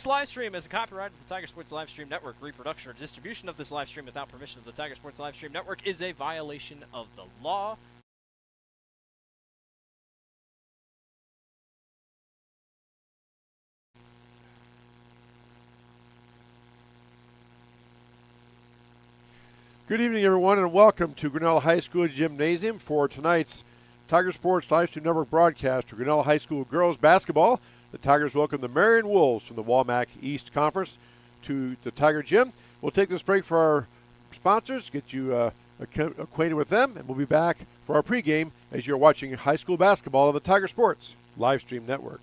This live stream is a copyright of the Tiger Sports Live Stream Network. Reproduction or distribution of this live stream without permission of the Tiger Sports Live Stream Network is a violation of the law. Good evening, everyone, and welcome to Grinnell High School Gymnasium for tonight's Tiger Sports Live Stream Network broadcast to Grinnell High School girls basketball. The Tigers welcome the Marion Wolves from the Walmack East Conference to the Tiger Gym. We'll take this break for our sponsors, get you acquainted with them, and we'll be back for our pregame as you're watching high school basketball on the Tiger Sports Live Stream Network.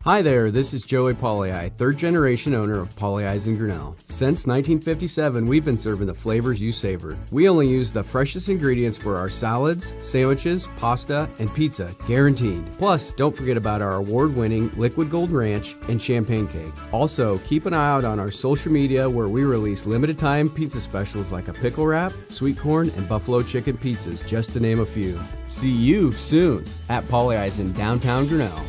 Hi there, this is Joey Pauley, third generation owner of Pauley's in Grinnell. Since 1957, we've been serving the flavors you savored. We only use the freshest ingredients for our salads, sandwiches, pasta, and pizza, guaranteed. Plus, don't forget about our award-winning Liquid Gold Ranch and Champagne Cake. Also, keep an eye out on our social media where we release limited time pizza specials like a pickle wrap, sweet corn, and buffalo chicken pizzas, just to name a few. See you soon at Pauley's in downtown Grinnell.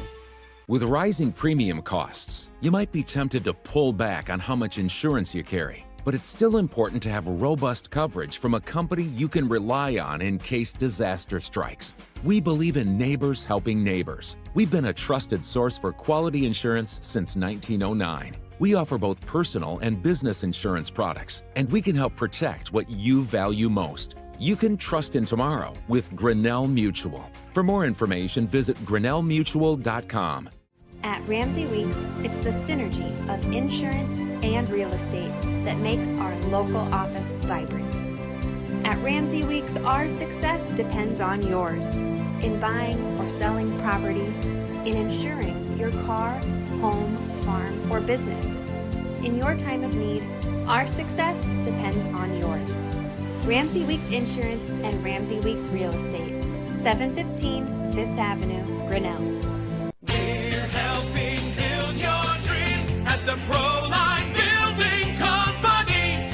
With rising premium costs, you might be tempted to pull back on how much insurance you carry. But it's still important to have robust coverage from a company you can rely on in case disaster strikes. We believe in neighbors helping neighbors. We've been a trusted source for quality insurance since 1909. We offer both personal and business insurance products, and we can help protect what you value most. You can trust in tomorrow with Grinnell Mutual. For more information, visit grinnellmutual.com. At Ramsey Weeks, it's the synergy of insurance and real estate that makes our local office vibrant. At Ramsey Weeks, our success depends on yours in buying or selling property, in insuring your car, home, farm, or business. In your time of need, our success depends on yours. Ramsey Weeks Insurance and Ramsey Weeks Real Estate, 715 Fifth Avenue, Grinnell. We're helping build your dreams at the Proline Building Company.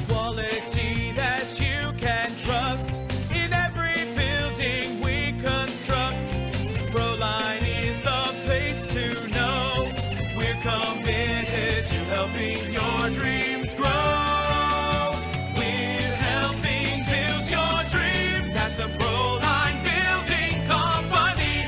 Quality that you can trust in every building we construct. Proline is the place to know. We're committed to helping your dreams grow. We're helping build your dreams at the Proline Building Company.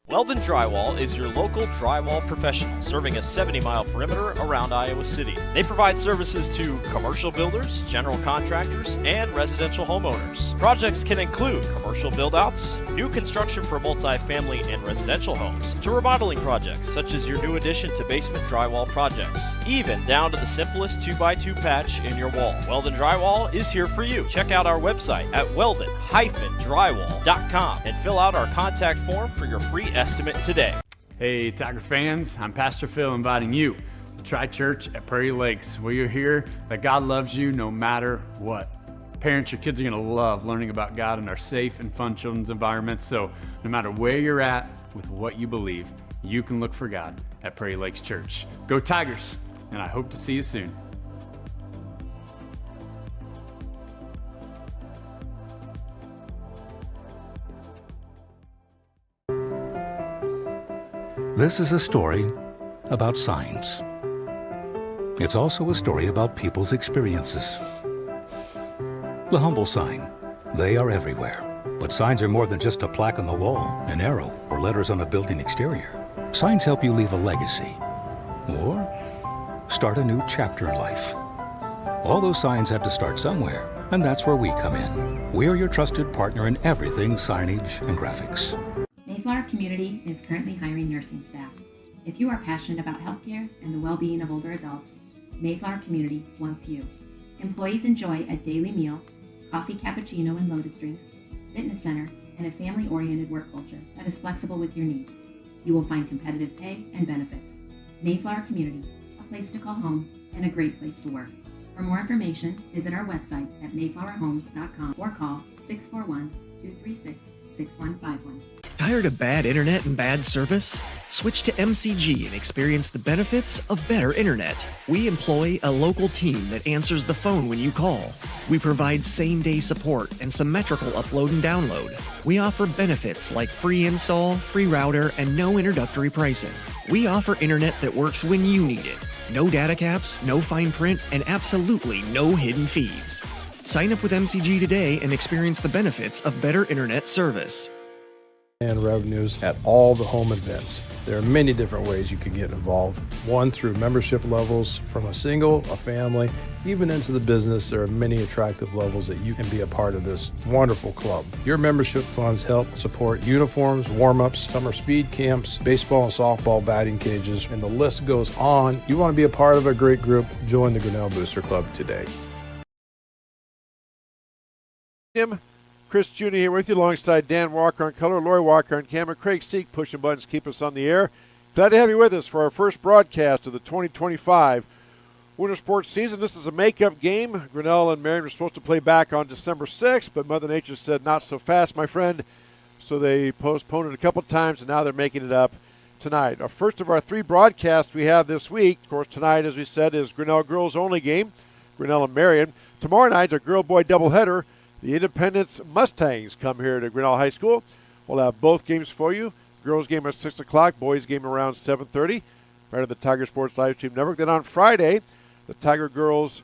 Weldon Drywall is your local drywall professional, serving a 70-mile perimeter around Iowa City. They provide services to commercial builders, general contractors, and residential homeowners. Projects can include commercial build-outs, new construction for multi-family and residential homes, to remodeling projects such as your new addition to basement drywall projects, even down to the simplest 2x2 patch in your wall. Weldon Drywall is here for you. Check out our website at weldon-drywall.com and fill out our contact form for your free estimate today. Hey Tiger fans, I'm Pastor Phil inviting you to try church at Prairie Lakes, where you'll hear that God loves you no matter what. Parents, your kids are going to love learning about God in our safe and fun children's environments, so no matter where you're at with what you believe, you can look for God at Prairie Lakes Church. Go Tigers, and I hope to see you soon. This is a story about signs. It's also a story about people's experiences. The humble sign. They are everywhere. But signs are more than just a plaque on the wall, an arrow, or letters on a building exterior. Signs help you leave a legacy or start a new chapter in life. All those signs have to start somewhere, and that's where we come in. We're your trusted partner in everything signage and graphics. Mayflower Community is currently hiring nursing staff. If you are passionate about healthcare and the well-being of older adults, Mayflower Community wants you. Employees enjoy a daily meal, coffee cappuccino and lotus drinks, fitness center, and a family-oriented work culture that is flexible with your needs. You will find competitive pay and benefits. Mayflower Community, a place to call home and a great place to work. For more information, visit our website at mayflowerhomes.com or call 641-236-6151. Tired of bad internet and bad service? Switch to MCG and experience the benefits of better internet. We employ a local team that answers the phone when you call. We provide same-day support and symmetrical upload and download. We offer benefits like free install, free router, and no introductory pricing. We offer internet that works when you need it. No data caps, no fine print, and absolutely no hidden fees. Sign up with MCG today and experience the benefits of better internet service. And revenues at all the home events. There are many different ways you can get involved. One, through membership levels from a single, a family, even into the business. There are many attractive levels that you can be a part of this wonderful club. Your membership funds help support uniforms, warm-ups, summer speed camps, baseball and softball batting cages, and the list goes on. You want to be a part of a great group? Join the Grinnell Booster Club today. Chris Jr. here with you alongside Dan Walker on color, Lori Walker on camera, Craig Seek pushing buttons, keep us on the air. Glad to have you with us for our first broadcast of the 2025 winter sports season. This is a makeup game. Grinnell and Marion were supposed to play back on December 6th, but Mother Nature said not so fast, my friend. So they postponed it a couple times, and now they're making it up tonight. Our first of our three broadcasts we have this week, of course, tonight, as we said, is Grinnell girls only game, Grinnell and Marion. Tomorrow night, a girl-boy doubleheader. The Independence Mustangs come here to Grinnell High School. We'll have both games for you. Girls game at 6 o'clock, boys game around 7:30, right on the Tiger Sports Live Stream Network. Then on Friday, the Tiger girls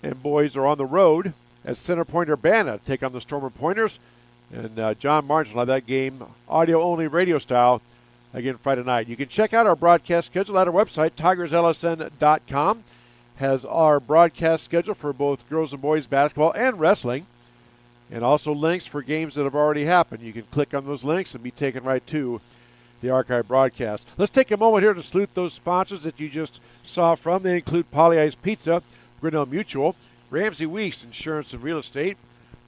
and boys are on the road at Center Point Urbana to take on the Stormer Pointers. And John Martin will have that game audio-only radio style again Friday night. You can check out our broadcast schedule at our website, tigerslsn.com. Has our broadcast schedule for both girls and boys basketball and wrestling. And also links for games that have already happened. You can click on those links and be taken right to the archive broadcast. Let's take a moment here to salute those sponsors that you just saw from. They include Polly Ice Pizza, Grinnell Mutual, Ramsey Weeks Insurance and Real Estate,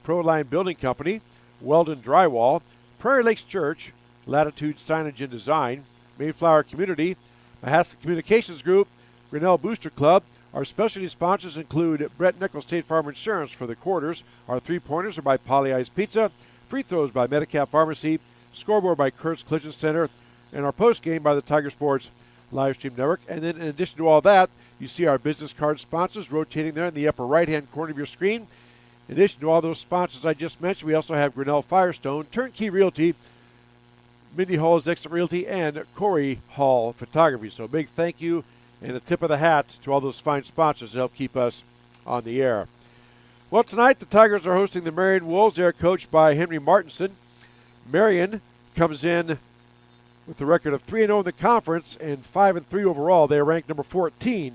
Proline Building Company, Weldon Drywall, Prairie Lakes Church, Latitude Signage and Design, Mayflower Community, Mahaska Communications Group, Grinnell Booster Club. Our specialty sponsors include Brett Nichols State Farm Insurance for the quarters. Our three-pointers are by Polly Ice Pizza, free throws by Medicap Pharmacy, scoreboard by Kurt's Collision Center, and our post-game by the Tiger Sports Live Stream Network. And then in addition to all that, you see our business card sponsors rotating there in the upper right-hand corner of your screen. In addition to all those sponsors I just mentioned, we also have Grinnell Firestone, Turnkey Realty, Mindy Hall's Exit Realty, and Corey Hall Photography. So a big thank you and a tip of the hat to all those fine sponsors to help keep us on the air. Well, tonight the Tigers are hosting the Marion Wolves. They're coached by Henry Martinson. Marion comes in with a record of 3-0 in the conference and 5-3 overall. They are ranked number 14.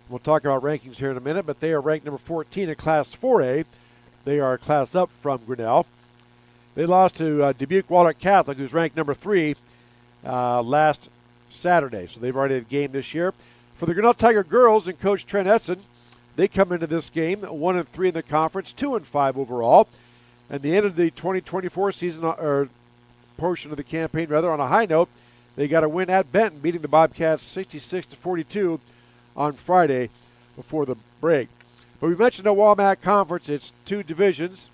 We'll talk about rankings here in a minute, but they are ranked number 14 in Class 4A. They are a class up from Grinnell. They lost to Dubuque Wahlert Catholic, who's ranked number 3 last Saturday. So they've already had a game this year. For the Grinnell Tiger girls and Coach Trent Edson, they come into this game 1-3 in the conference, 2-5 overall. And the end of the 2024 season, or portion of the campaign, rather, on a high note, they got a win at Benton, beating the Bobcats 66-42 on Friday before the break. But we mentioned the Walmack Conference. It's two divisions,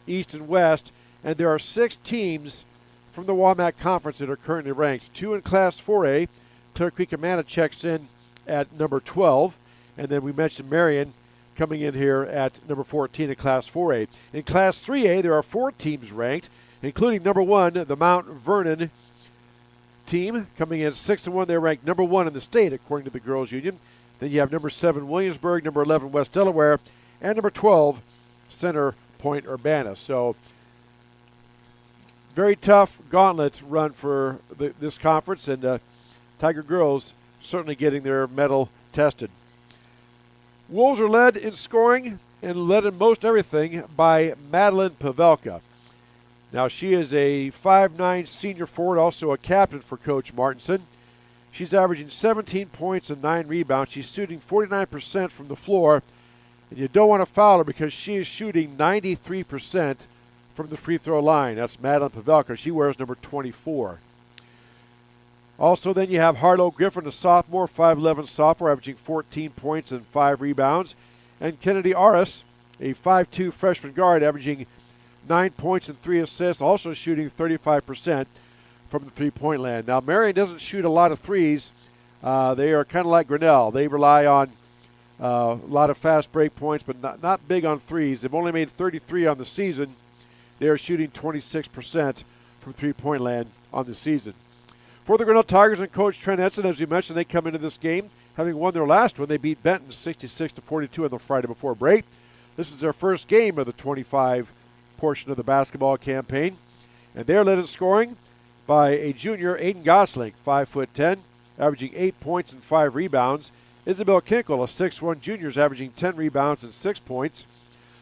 East and West, and there are 6 teams from the Walmack Conference that are currently ranked. 2 in Class 4A. Clear Creek Amana checks in at number 12, and then we mentioned Marion coming in here at number 14 in Class 4A. In Class 3A, there are 4 teams ranked, including number 1, the Mount Vernon team, coming in at 6-1. They're ranked number 1 in the state, according to the Girls Union. Then you have number 7, Williamsburg, number 11, West Delaware, and number 12, Center Point Urbana. So very tough gauntlet run for this conference, and Tiger girls certainly getting their medal tested. Wolves are led in scoring and led in most everything by Madeline Pavelka. Now, she is a 5'9" senior forward, also a captain for Coach Martinson. She's averaging 17 points and 9 rebounds. She's shooting 49% from the floor, and you don't want to foul her because she is shooting 93% from the free throw line. That's Madeline Pavelka. She wears number 24. Also, then you have Harlow Griffin, a sophomore, 5'11" sophomore, averaging 14 points and 5 rebounds. And Kennedy Aris, a 5'2" freshman guard, averaging 9 points and 3 assists, also shooting 35% from the three-point land. Now, Marion doesn't shoot a lot of threes. They are kind of like Grinnell. They rely on a lot of fast break points, but not big on threes. They've only made 33 on the season. They are shooting 26% from three-point land on the season. For the Grinnell Tigers and Coach Trent Edson, as we mentioned, they come into this game having won their last one. They beat Benton 66-42 on the Friday before break. This is their first game of the 25 portion of the basketball campaign. And they're led in scoring by a junior, Aiden Gosling, 5'10", averaging 8 points and 5 rebounds. Isabel Kinkle, a 6'1" junior, is averaging 10 rebounds and 6 points.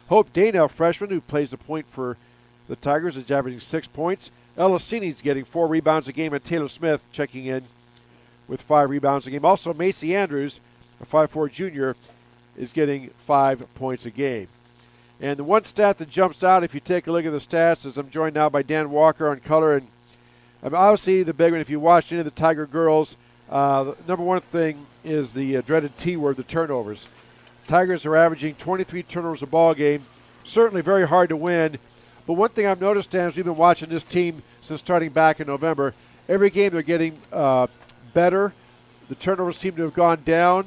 Hope Dana, a freshman who plays the point for the Tigers, is averaging 6 points. Ella Cini's getting 4 rebounds a game, and Taylor Smith checking in with 5 rebounds a game. Also, Macy Andrews, a 5'4" junior, is getting 5 points a game. And the one stat that jumps out, if you take a look at the stats, is I'm joined now by Dan Walker on color. And obviously the big one, if you watch any of the Tiger girls, the number one thing is the dreaded T word, the turnovers. Tigers are averaging 23 turnovers a ball game. Certainly very hard to win. But one thing I've noticed, Dan, is we've been watching this team since starting back in November. Every game they're getting better. The turnovers seem to have gone down.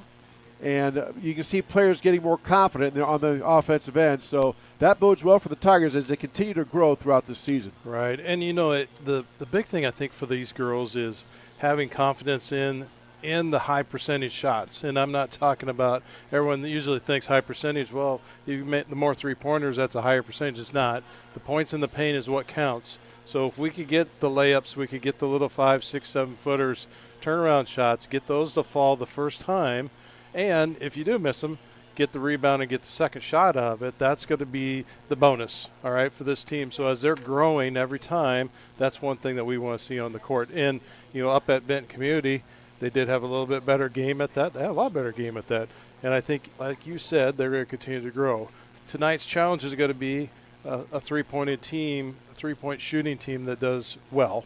And you can see players getting more confident on the offensive end. So that bodes well for the Tigers as they continue to grow throughout this season. Right. And, you know, the big thing I think for these girls is having confidence in the high percentage shots. And I'm not talking about everyone that usually thinks high percentage. Well, you make the more three-pointers, that's a higher percentage. It's not. The points in the paint is what counts. So if we could get the layups, we could get the little 5, 6, 7-footers, turnaround shots, get those to fall the first time. And if you do miss them, get the rebound and get the second shot out of it. That's going to be the bonus, all right, for this team. So as they're growing every time, that's one thing that we want to see on the court. And, you know, up at Benton Community, they did have a little bit better game at that. They had a lot better game at that. And I think, like you said, they're going to continue to grow. Tonight's challenge is going to be a three-pointed team, a three-point shooting team that does well.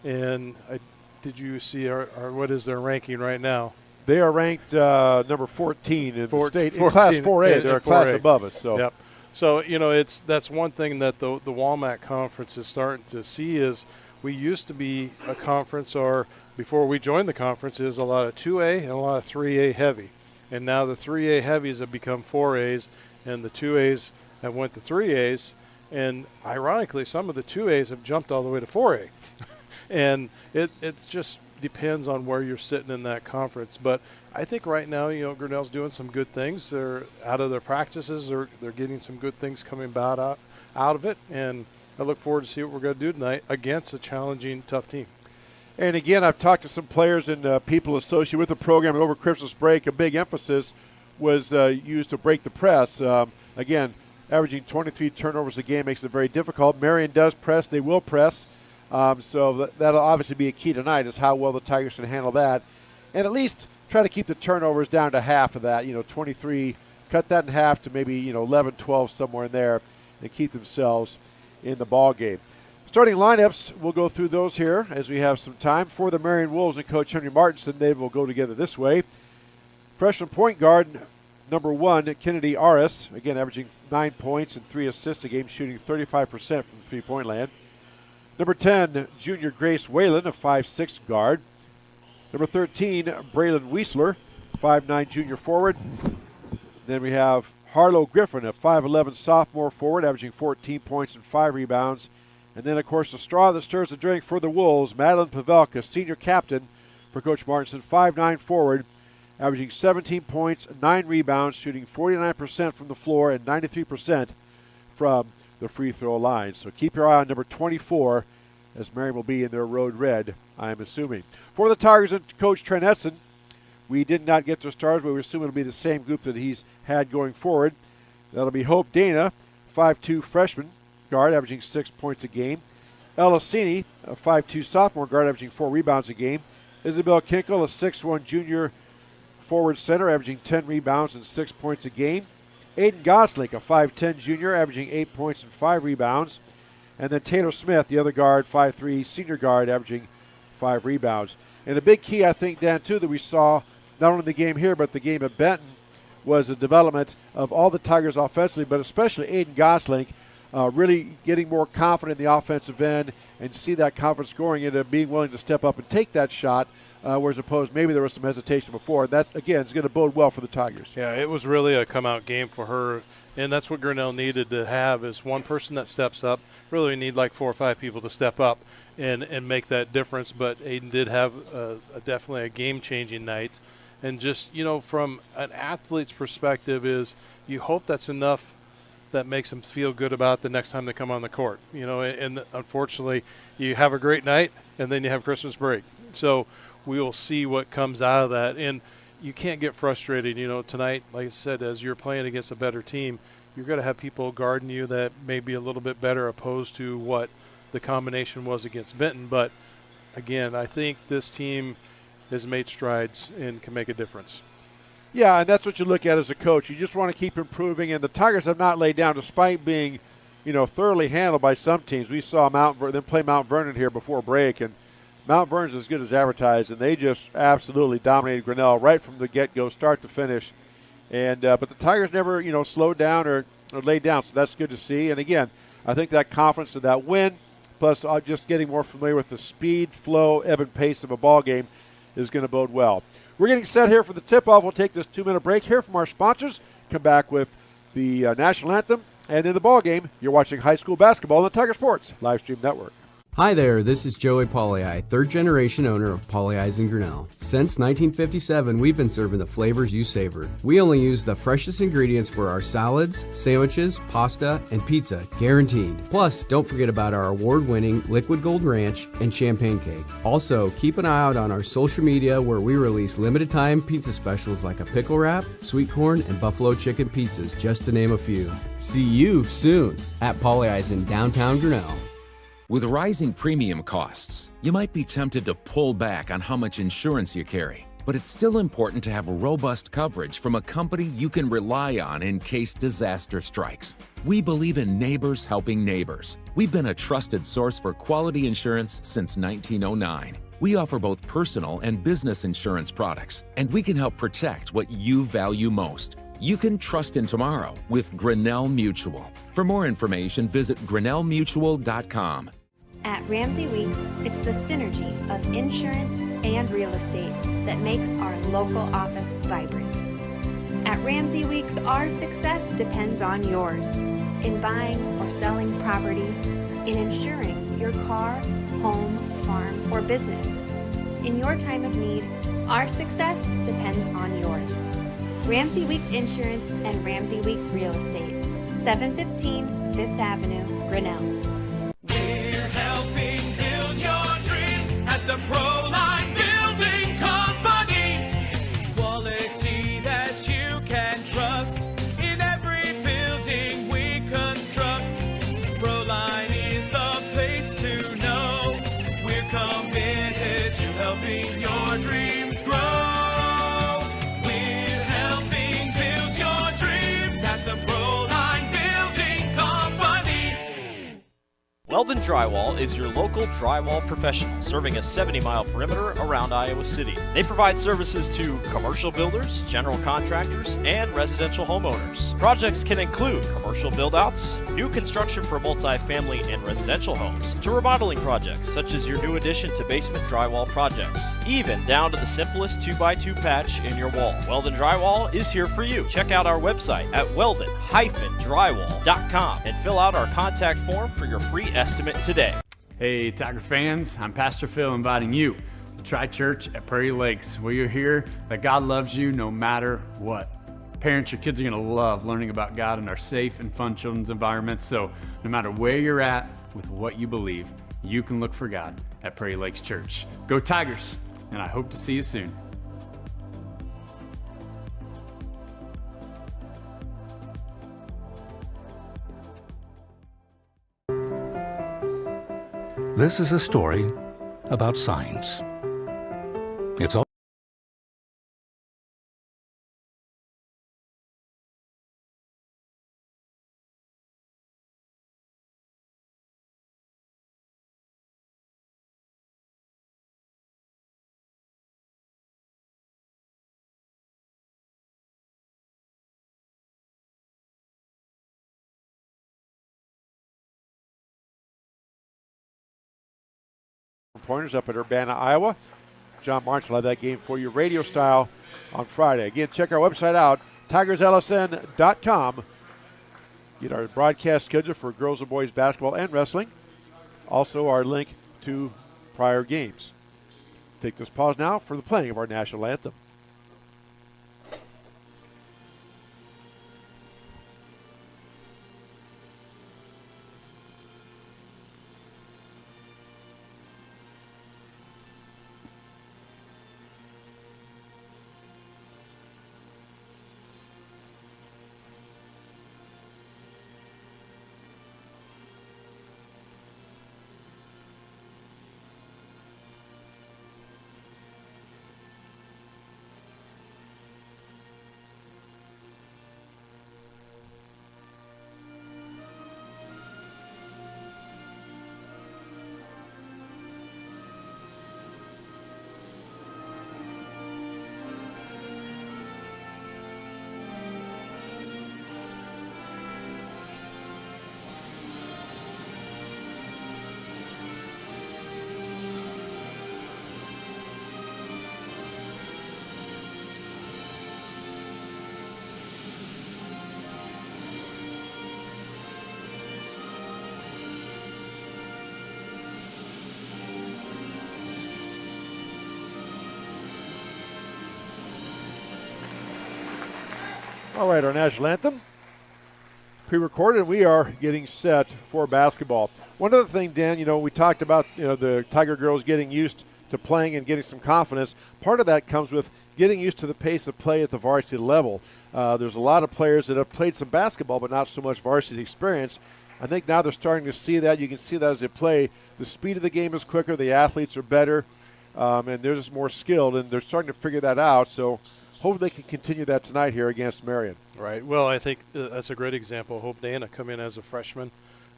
And did you see what is their ranking right now? They are ranked number 14 in the state. In Class 4A, they're a class above us. So. Yep. So, you know, that's one thing that the Walmart Conference is starting to see is we used to be a conference, or before we joined the conference, is a lot of 2A and a lot of 3A heavy. And now the 3A heavies have become 4As, and the 2As have went to 3As. And ironically, some of the 2As have jumped all the way to 4A. And it's just depends on where you're sitting in that conference. But I think right now, you know, Grinnell's doing some good things. They're out of their practices. They're getting some good things coming about out of it. And I look forward to see what we're going to do tonight against a challenging, tough team. And again, I've talked to some players and people associated with the program. And over Christmas break, a big emphasis was used to break the press. Again, averaging 23 turnovers a game makes it very difficult. Marion does press. They will press. So that'll obviously be a key tonight, is how well the Tigers can handle that. And at least try to keep the turnovers down to half of that, 23, cut that in half to maybe, 11, 12, somewhere in there, and keep themselves in the ball game. Starting lineups, we'll go through those here as we have some time. For the Marion Wolves and Coach Henry Martinson, they will go together this way. Freshman point guard, number 1, Kennedy Aris, again averaging 9 points and 3 assists a game, shooting 35% from the three-point land. Number 10, junior Grace Whalen, a 5'6" guard. Number 13, Braylon Weisler, 5'9" junior forward. Then we have Harlow Griffin, a 5'11" sophomore forward, averaging 14 points and 5 rebounds. And then, of course, the straw that stirs the drink for the Wolves, Madeline Pavelka, senior captain for Coach Martinson, 5'9" forward, averaging 17 points, 9 rebounds, shooting 49% from the floor and 93% from the free throw line. So keep your eye on number 24, as Marion will be in their road red, I'm assuming. For the Tigers and Coach Trent Edson, we did not get their stars, but we assume it'll be the same group that he's had going forward. That'll be Hope Dana, 5'2" freshman guard, averaging 6 points a game. Ella Cini, a 5'2" sophomore guard, averaging 4 rebounds a game. Isabel Kinkle, a 6'1" junior forward center, averaging 10 rebounds and 6 points a game. Aiden Gosling, a 5'10" junior, averaging 8 points and 5 rebounds. And then Taylor Smith, the other guard, 5'3", senior guard, averaging 5 rebounds. And a big key, I think, Dan, too, that we saw, not only the game here, but the game at Benton, was the development of all the Tigers offensively, but especially Aiden Gosling. really getting more confident in the offensive end and see that confidence scoring into being willing to step up and take that shot, whereas opposed maybe there was some hesitation before. And that, again, is going to bode well for the Tigers. Yeah, it was really a come-out game for her, and that's what Grinnell needed to have is one person that steps up. Really, we need like 4 or 5 people to step up and make that difference. But Aiden did have definitely a game-changing night. And just, from an athlete's perspective is you hope that's enough that makes them feel good about the next time they come on the court. And unfortunately, you have a great night, and then you have Christmas break. So we will see what comes out of that. And you can't get frustrated. Tonight, like I said, as you're playing against a better team, you're going to have people guarding you that may be a little bit better opposed to what the combination was against Benton. But, again, I think this team has made strides and can make a difference. Yeah, and that's what you look at as a coach. You just want to keep improving, and the Tigers have not laid down despite being, thoroughly handled by some teams. We saw them play Mount Vernon here before break, and Mount Vernon's as good as advertised, and they just absolutely dominated Grinnell right from the get-go, start to finish. And but the Tigers never, slowed down or laid down, so that's good to see. And again, I think that confidence of that win, plus just getting more familiar with the speed, flow, ebb and pace of a ball game is going to bode well. We're getting set here for the tip-off. We'll take this 2-minute break here from our sponsors, come back with the national anthem, and in the ball game, you're watching high school basketball on the Tiger Sports Live Stream Network. Hi there, this is Joey Pollei, third generation owner of Polley's in Grinnell. Since 1957, we've been serving the flavors you savor. We only use the freshest ingredients for our salads, sandwiches, pasta, and pizza, guaranteed. Plus, don't forget about our award-winning Liquid Gold Ranch and Champagne Cake. Also, keep an eye out on our social media where we release limited-time pizza specials like a pickle wrap, sweet corn, and buffalo chicken pizzas, just to name a few. See you soon at Polley's in downtown Grinnell. With rising premium costs, you might be tempted to pull back on how much insurance you carry. But it's still important to have robust coverage from a company you can rely on in case disaster strikes. We believe in neighbors helping neighbors. We've been a trusted source for quality insurance since 1909. We offer both personal and business insurance products, and we can help protect what you value most. You can trust in tomorrow with Grinnell Mutual. For more information, visit grinnellmutual.com. At Ramsey Weeks, it's the synergy of insurance and real estate that makes our local office vibrant. At Ramsey Weeks, our success depends on yours in buying or selling property, in insuring your car, home, farm, or business. In your time of need, our success depends on yours. Ramsey Weeks Insurance and Ramsey Weeks Real Estate, 715 Fifth Avenue, Grinnell. We're helping build your dreams at the Proline Building Company. Quality that you can trust in every building we construct. Proline is the place to know. We're committed to helping your dreams grow. We're helping build your dreams at the Proline Building Company. Weldon Drywall is your local drywall professional, serving a 70-mile perimeter around Iowa City. They provide services to commercial builders, general contractors, and residential homeowners. Projects can include commercial build-outs, new construction for multi-family and residential homes, to remodeling projects such as your new addition to basement drywall projects, even down to the simplest 2x2 patch in your wall. Weldon Drywall is here for you. Check out our website at weldon-drywall.com and fill out our contact form for your free estimate today. Hey, Tiger fans, I'm Pastor Phil inviting you to try church at Prairie Lakes, where you'll hear that God loves you no matter what. Parents, your kids are going to love learning about God in our safe and fun children's environments, so no matter where you're at with what you believe, you can look for God at Prairie Lakes Church. Go Tigers, and I hope to see you soon. This is a story about science. It's all 7-pointers up at Urbana, Iowa. John March will have that game for you radio style on Friday. Again, check our website out, TigersLSN.com. Get our broadcast schedule for girls and boys basketball and wrestling. Also, our link to prior games. Take this pause now for the playing of our national anthem. All right, our national anthem, pre-recorded. We are getting set for basketball. One other thing, Dan, we talked about the Tiger girls getting used to playing and getting some confidence. Part of that comes with getting used to the pace of play at the varsity level. There's a lot of players that have played some basketball but not so much varsity experience. I think now they're starting to see that. You can see that as they play. The speed of the game is quicker. The athletes are better, and they're just more skilled, and they're starting to figure that out. So hopefully they can continue that tonight here against Marion. Right. Well, I think that's a great example. Hope Dana come in as a freshman,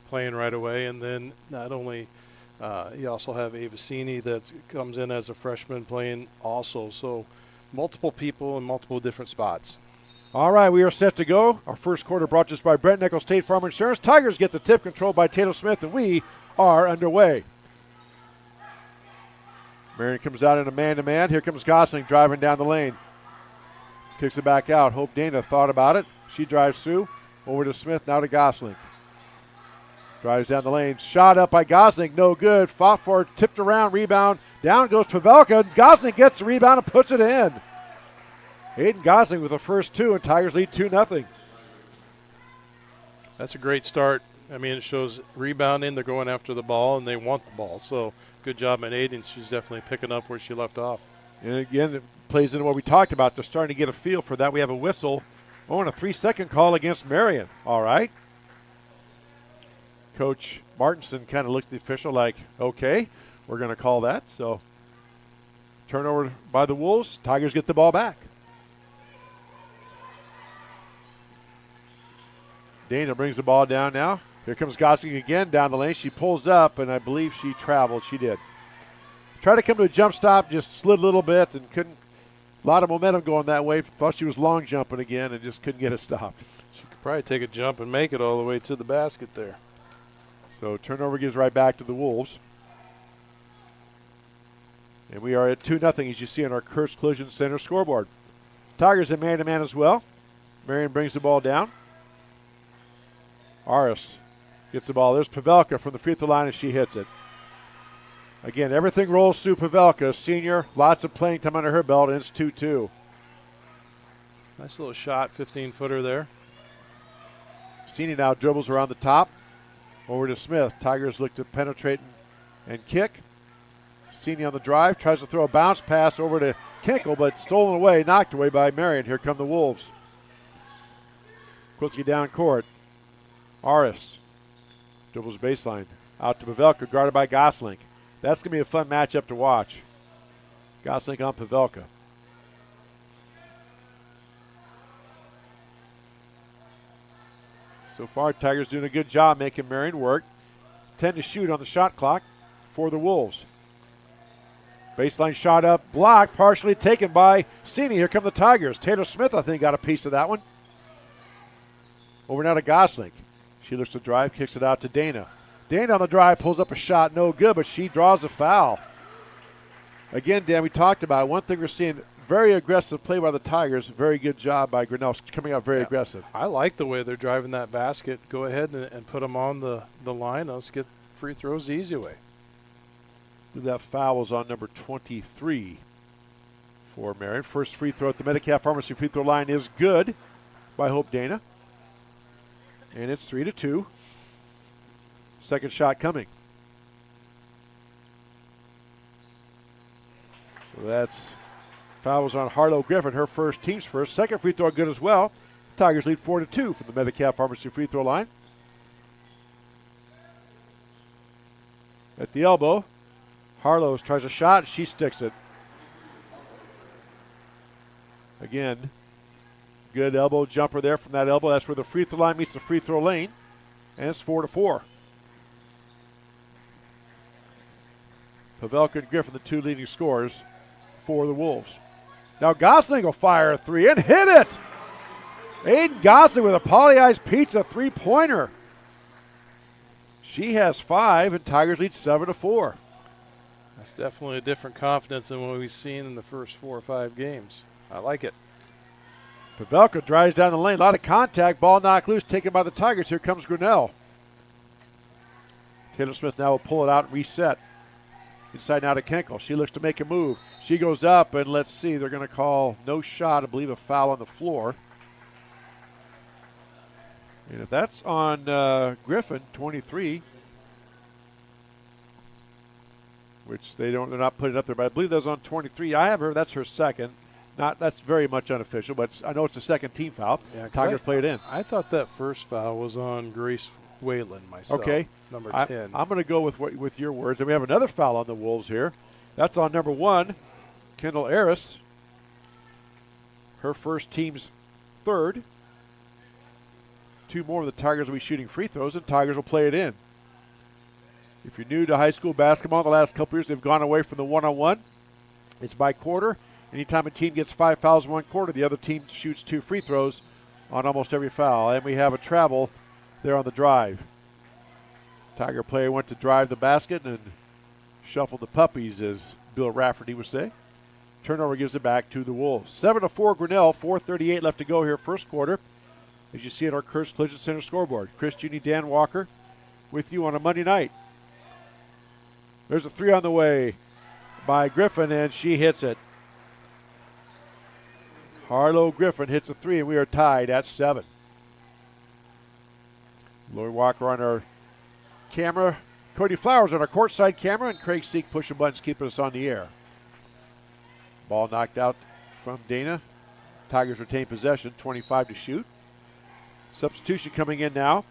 playing right away, and then not only you also have Avicini that comes in as a freshman playing also. So multiple people in multiple different spots. All right, we are set to go. Our first quarter brought to us by Brent Nichols State Farm Insurance. Tigers get the tip, controlled by Taylor Smith, and we are underway. Marion comes out in a man-to-man. Here comes Gosling driving down the lane. Kicks it back out. Hope Dana thought about it. She drives through. Over to Smith, now to Gosling. Drives down the lane. Shot up by Gosling. No good. Fought for it. Tipped around. Rebound. Down goes Pavelka. Gosling gets the rebound and puts it in. Aiden Gosling with the first two, and Tigers lead 2-0. That's a great start. I mean, it shows rebounding. They're going after the ball, and they want the ball. So good job by Aiden. She's definitely picking up where she left off. And again, it plays into what we talked about. They're starting to get a feel for that. We have a whistle. Oh, and a 3-second call against Marion. All right. Coach Martinson kind of looked at the official like, okay, we're going to call that. So turnover by the Wolves. Tigers get the ball back. Dana brings the ball down now. Here comes Gosling again down the lane. She pulls up, and I believe she traveled. She did. Tried to come to a jump stop, just slid a little bit and couldn't. A lot of momentum going that way. Thought she was long jumping again and just couldn't get it stopped. She could probably take a jump and make it all the way to the basket there. So turnover gives right back to the Wolves. And we are at 2-0 as you see on our Kurtz Collision Center scoreboard. Tigers in man-to-man as well. Marion brings the ball down. Aris gets the ball. There's Pavelka from the free throw line, and she hits it. Again, everything rolls through Pavelka, senior. Lots of playing time under her belt, and it's 2-2. Nice little shot, 15-footer there. Senior now dribbles around the top. Over to Smith. Tigers look to penetrate and kick. Senior on the drive. Tries to throw a bounce pass over to Kinkle, but stolen away, knocked away by Marion. Here come the Wolves. Quickly down court. Aris dribbles baseline. Out to Pavelka, guarded by Gosling. That's going to be a fun matchup to watch. Gosling on Pavelka. So far, Tigers doing a good job making Marion work. 10 to shoot on the shot clock for the Wolves. Baseline shot up, blocked, partially taken by Sini. Here come the Tigers. Taylor Smith, I think, got a piece of that one. Over now to Gosling. She looks to drive, kicks it out to Dana. Dana on the drive, pulls up a shot, no good, but she draws a foul. again, Dan, we talked about it. One thing we're seeing, very aggressive play by the Tigers. Very good job by Grinnell coming out very aggressive. I like the way they're driving that basket. Go ahead and put them on the line. Let's get free throws the easy way. That foul was on number 23 for Marion. First free throw at the Metcalf Pharmacy free throw line is good by Hope Dana. And it's 3-2. Second shot coming. So that's foul was on Harlow Griffin, her first, team's first. Second free throw good as well. Tigers lead 4-2 from the Metcalf Pharmacy free throw line. At the elbow, Harlow tries a shot. She sticks it. Again, good elbow jumper there from that elbow. That's where the free throw line meets the free throw lane. And it's 4-4. Pavelka and Griffin, the two leading scorers for the Wolves. Now Gosling will fire a three and hit it. Aiden Gosling with a Polly Eyes Pizza three-pointer. She has 5, and Tigers lead 7-4. That's definitely a different confidence than what we've seen in the first 4 or 5 games. I like it. Pavelka drives down the lane. A lot of contact. Ball knocked loose, taken by the Tigers. Here comes Grinnell. Taylor Smith now will pull it out and reset. Inside now to Kenkel. She looks to make a move. She goes up, and let's see. They're going to call no shot. I believe a foul on the floor. And if that's on Griffin, 23, which they're not putting it up there, but I believe that's on 23. I have her. That's her second. That's very much unofficial, but I know it's the second team foul. Yeah, Tigers play it in. I thought that first foul was on Grace Whalen myself. Okay, number 10. I'm going to go with your words, and we have another foul on the Wolves here. That's on number 1, Kendall Aris. Her first, team's third. 2 more of the Tigers will be shooting free throws, and Tigers will play it in. If you're new to high school basketball, the last couple years they've gone away from the one-on-one. It's by quarter. Anytime a team gets 5 fouls in one quarter, the other team shoots 2 free throws on almost every foul. And we have a travel there on the drive. Tiger player went to drive the basket and shuffled the puppies, as Bill Rafferty would say. Turnover gives it back to the Wolves. 7-4 Grinnell, 4:38 left to go here, first quarter. As you see at our Kurtz Collision Center scoreboard. Chris Judy, Dan Walker with you on a Monday night. There's a 3 on the way by Griffin, and she hits it. Harlow Griffin hits a 3, and we are tied at 7. Lloyd Walker on our camera. Cody Flowers on our courtside camera, and Craig Seek pushing buttons, keeping us on the air. Ball knocked out from Dana. Tigers retain possession, 25 to shoot. Substitution coming in now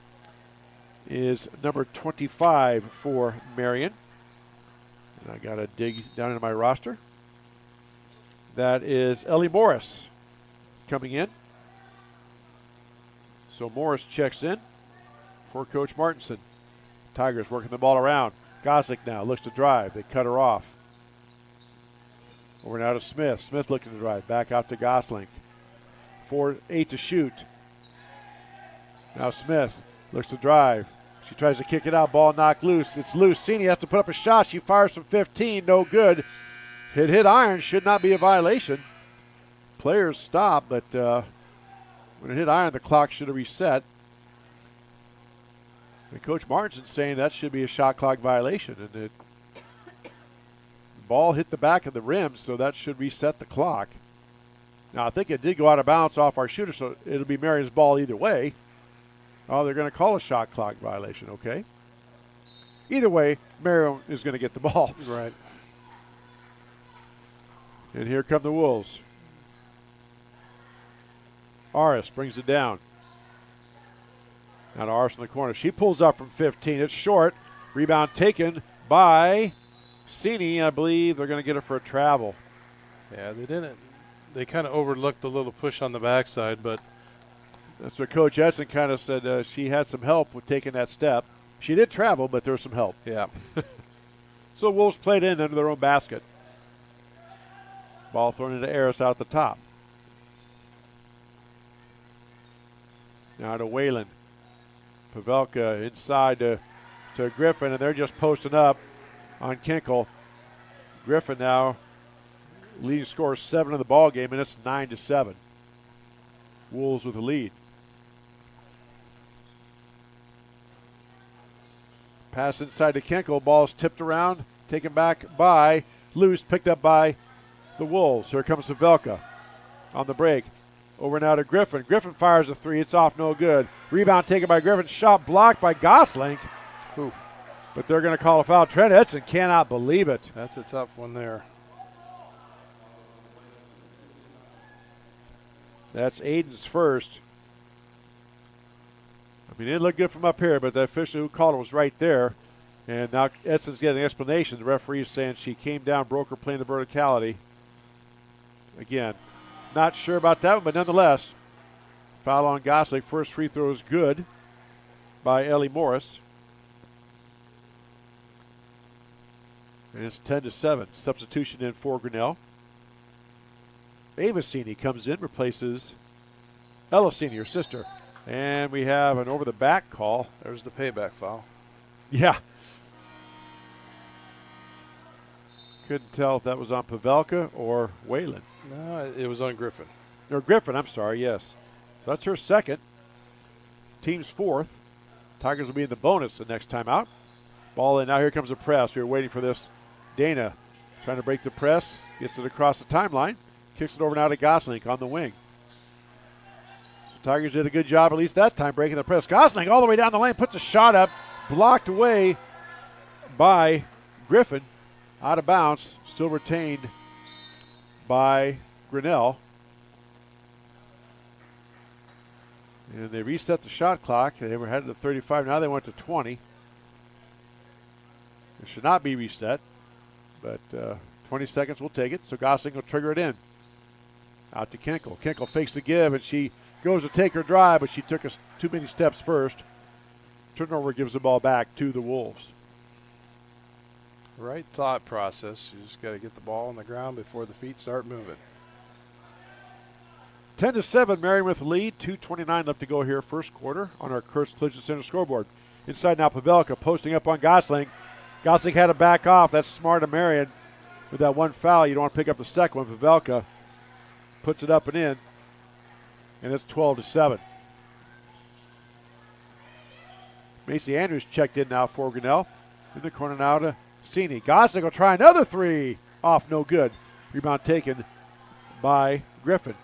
is number 25 for Marion. And I got to dig down into my roster. That is Ellie Morris coming in. So Morris checks in for Coach Martinson. Tigers working the ball around. Gosling now looks to drive. They cut her off. Over now to Smith. Smith looking to drive. Back out to Gosling. 4-8 to shoot. Now Smith looks to drive. She tries to kick it out. Ball knocked loose. It's loose. Cini has to put up a shot. She fires from 15. No good. Hit iron. Should not be a violation. Players stop, but when it hit iron, the clock should have reset. And Coach Martinson saying that should be a shot clock violation. And the ball hit the back of the rim, so that should reset the clock. Now, I think it did go out of bounds off our shooter, so it'll be Marion's ball either way. Oh, they're going to call a shot clock violation, okay. Either way, Marion is going to get the ball. Right. And here come the Wolves. Aris brings it down. Now to Aris in the corner. She pulls up from 15. It's short. Rebound taken by Cini. I believe they're going to get it for a travel. Yeah, they didn't. They kind of overlooked the little push on the backside, but that's what Coach Edson kind of said. She had some help with taking that step. She did travel, but there was some help. Yeah. So Wolves played in under their own basket. Ball thrown into Aris out the top. Now to Whalen. Pavelka inside to Griffin, and they're just posting up on Kinkel. Griffin now Leading score is 7 in the ball game, and it's 9-7. Wolves with the lead. Pass inside to Kenkel. Ball's tipped around, taken back by loose, picked up by the Wolves. Here comes Pavelka on the break. Over now to Griffin. Griffin fires a three. It's off, no good. Rebound taken by Griffin. Shot blocked by Gosling. Ooh. But they're going to call a foul. Trent Edson cannot believe it. That's a tough one there. That's Aiden's first. I mean, it didn't look good from up here, but the official who called it was right there. And now Edson's getting an explanation. The referee is saying she came down, broke her plane of verticality. Again, not sure about that one, but nonetheless, foul on Gosling. First free throw is good by Ellie Morris. And it's 10-7. Substitution in for Grinnell. Avicini comes in, replaces Ellicini, her sister. And we have an over-the-back call. There's the payback foul. Yeah. Couldn't tell if that was on Pavelka or Whalen. No, it was on Griffin. Or Griffin, I'm sorry, yes. That's her second. Team's fourth. Tigers will be in the bonus the next time out. Ball in. Now here comes the press. We were waiting for this. Dana trying to break the press. Gets it across the timeline. Kicks it over now to Gosling on the wing. So Tigers did a good job, at least that time, breaking the press. Gosling all the way down the lane, puts a shot up. Blocked away by Griffin. Out of bounds. Still retained by Grinnell. And they reset the shot clock. They were headed to 35. Now they went to 20. It should not be reset, but 20 seconds will take it. So Gosling will trigger it in. Out to Kenkel. Kenkel fakes the give, and she goes to take her drive, but she took too many steps first. Turnover gives the ball back to the Wolves. Right thought process. You just got to get the ball on the ground before the feet start moving. 10-7, Marion with the lead. 2:29 left to go here, first quarter, on our Kurtz Collision Center scoreboard. Inside now, Pavelka posting up on Gosling. Gosling had to back off. That's smart of Marion. With that one foul, you don't want to pick up the second one. Pavelka puts it up and in, and it's 12-7. Macy Andrews checked in now for Grinnell. In the corner now to Cini. Gosling will try another three. Off, no good. Rebound taken by Griffin.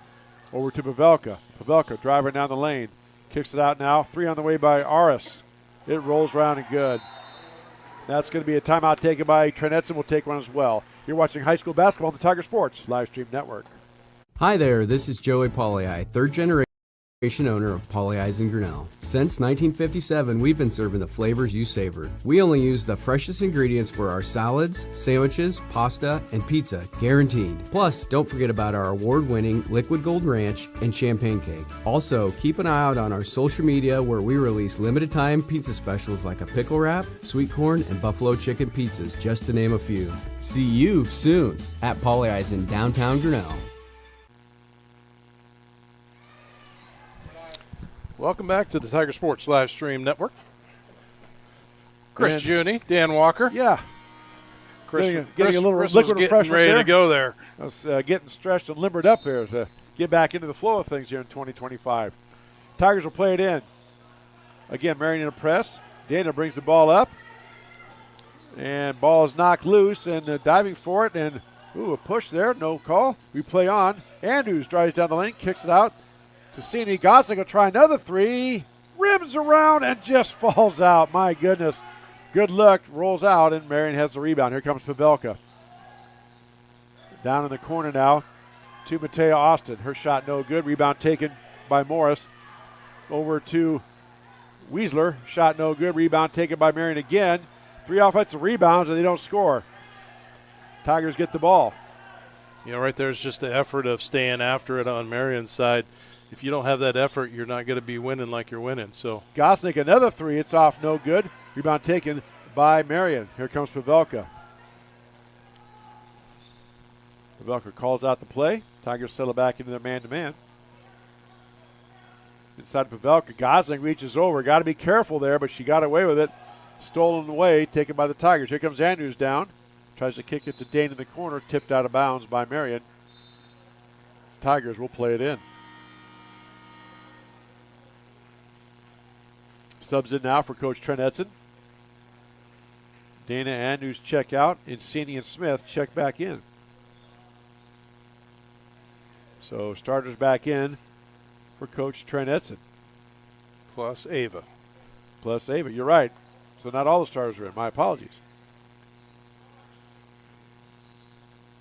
Over to Pavelka. Pavelka driving down the lane. Kicks it out now. Three on the way by Aris. It rolls around and good. That's going to be a timeout taken by Trent Edson. Will take one as well. You're watching high school basketball on the Tiger Sports Live Stream Network. Hi there, this is Joey Pollei, third generation owner of Polley's in Grinnell. Since 1957, we've been serving the flavors you savored. We only use the freshest ingredients for our salads, sandwiches, pasta, and pizza, guaranteed. Plus, don't forget about our award-winning Liquid Gold Ranch and Champagne Cake. Also, keep an eye out on our social media where we release limited-time pizza specials like a pickle wrap, sweet corn, and buffalo chicken pizzas, just to name a few. See you soon at Polley's in downtown Grinnell. Welcome back to the Tiger Sports Live Stream Network. Chris And- Juni, Dan Walker. Yeah. Chris, Getting a Chris, little Chris liquid was getting refreshment ready there. to go there. I was getting stretched and limbered up here to get back into the flow of things here in 2025. Tigers will play it in. Again, Marion in a press. Dana brings the ball up. And ball is knocked loose and diving for it. And, a push there. No call. We play on. Andrews drives down the lane, kicks it out. To Cini. Gosling will try another three. Rims around and just falls out. My goodness. Good luck. Rolls out, and Marion has the rebound. Here comes Pavelka. Down in the corner now to Matea Austin. Her shot no good. Rebound taken by Morris. Over to Weisler. Shot no good. Rebound taken by Marion again. 3 offensive rebounds, and they don't score. Tigers get the ball. You know, right there's just the effort of staying after it on Marion's side. If you don't have that effort, you're not going to be winning like you're winning. So Gosling another three. It's off, no good. Rebound taken by Marion. Here comes Pavelka. Pavelka calls out the play. Tigers settle back into their man-to-man. Inside Pavelka. Gosling reaches over. Got to be careful there, but she got away with it. Stolen away, taken by the Tigers. Here comes Andrews down. Tries to kick it to Dane in the corner, tipped out of bounds by Marion. Tigers will play it in. Subs in now for Coach Trent Edson. Dana Andrews check out. Insini and Smith check back in. So starters back in for Coach Trent Edson. Plus Ava. You're right. So not all the starters are in. My apologies.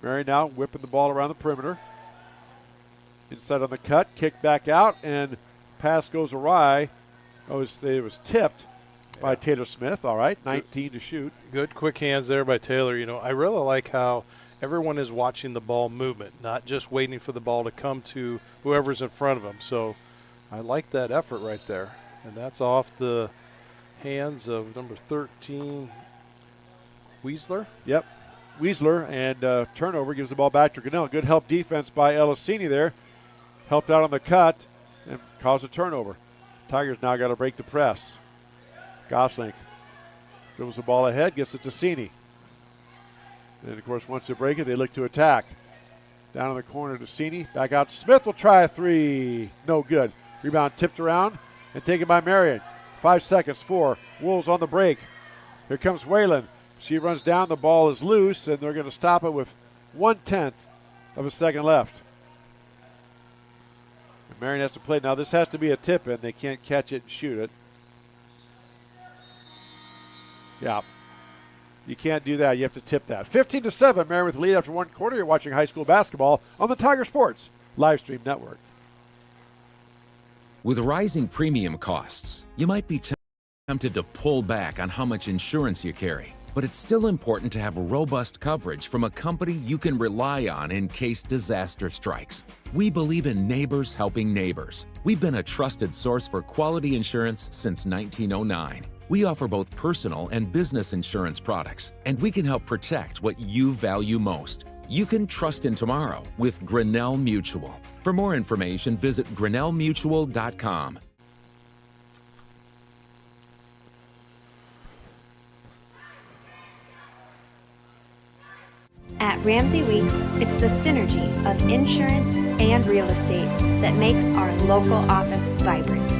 Marion now whipping the ball around the perimeter. Inside on the cut, kick back out, and pass goes awry. It was tipped by Taylor Smith. All right, 19 to shoot. Good quick hands there by Taylor. You know, I really like how everyone is watching the ball movement, not just waiting for the ball to come to whoever's in front of them. So I like that effort right there. And that's off the hands of number 13, Weisler. Yep, Weisler, and turnover gives the ball back to Grinnell. Good help defense by Elisini there. Helped out on the cut and caused a turnover. Tigers now got to break the press. Gosling dribbles the ball ahead, gets it to Cini. And, of course, once they break it, they look to attack. Down in the corner to Cini. Back out to Smith. Will try a three. No good. Rebound tipped around and taken by Marion. 5 seconds for Wolves on the break. Here comes Whalen. She runs down. The ball is loose, and they're going to stop it with 1/10 of a second left. And Marion has to play. Now, this has to be a tip-in. They can't catch it and shoot it. Yeah. You can't do that. You have to tip that. 15-7, Marion with the lead after one quarter. You're watching high school basketball on the Tiger Sports live stream network. With rising premium costs, you might be tempted to pull back on how much insurance you carry. But it's still important to have robust coverage from a company you can rely on in case disaster strikes. We believe in neighbors helping neighbors. We've been a trusted source for quality insurance since 1909. We offer both personal and business insurance products, and we can help protect what you value most. You can trust in tomorrow with Grinnell Mutual. For more information, visit grinnellmutual.com. At Ramsey Weeks, it's the synergy of insurance and real estate that makes our local office vibrant.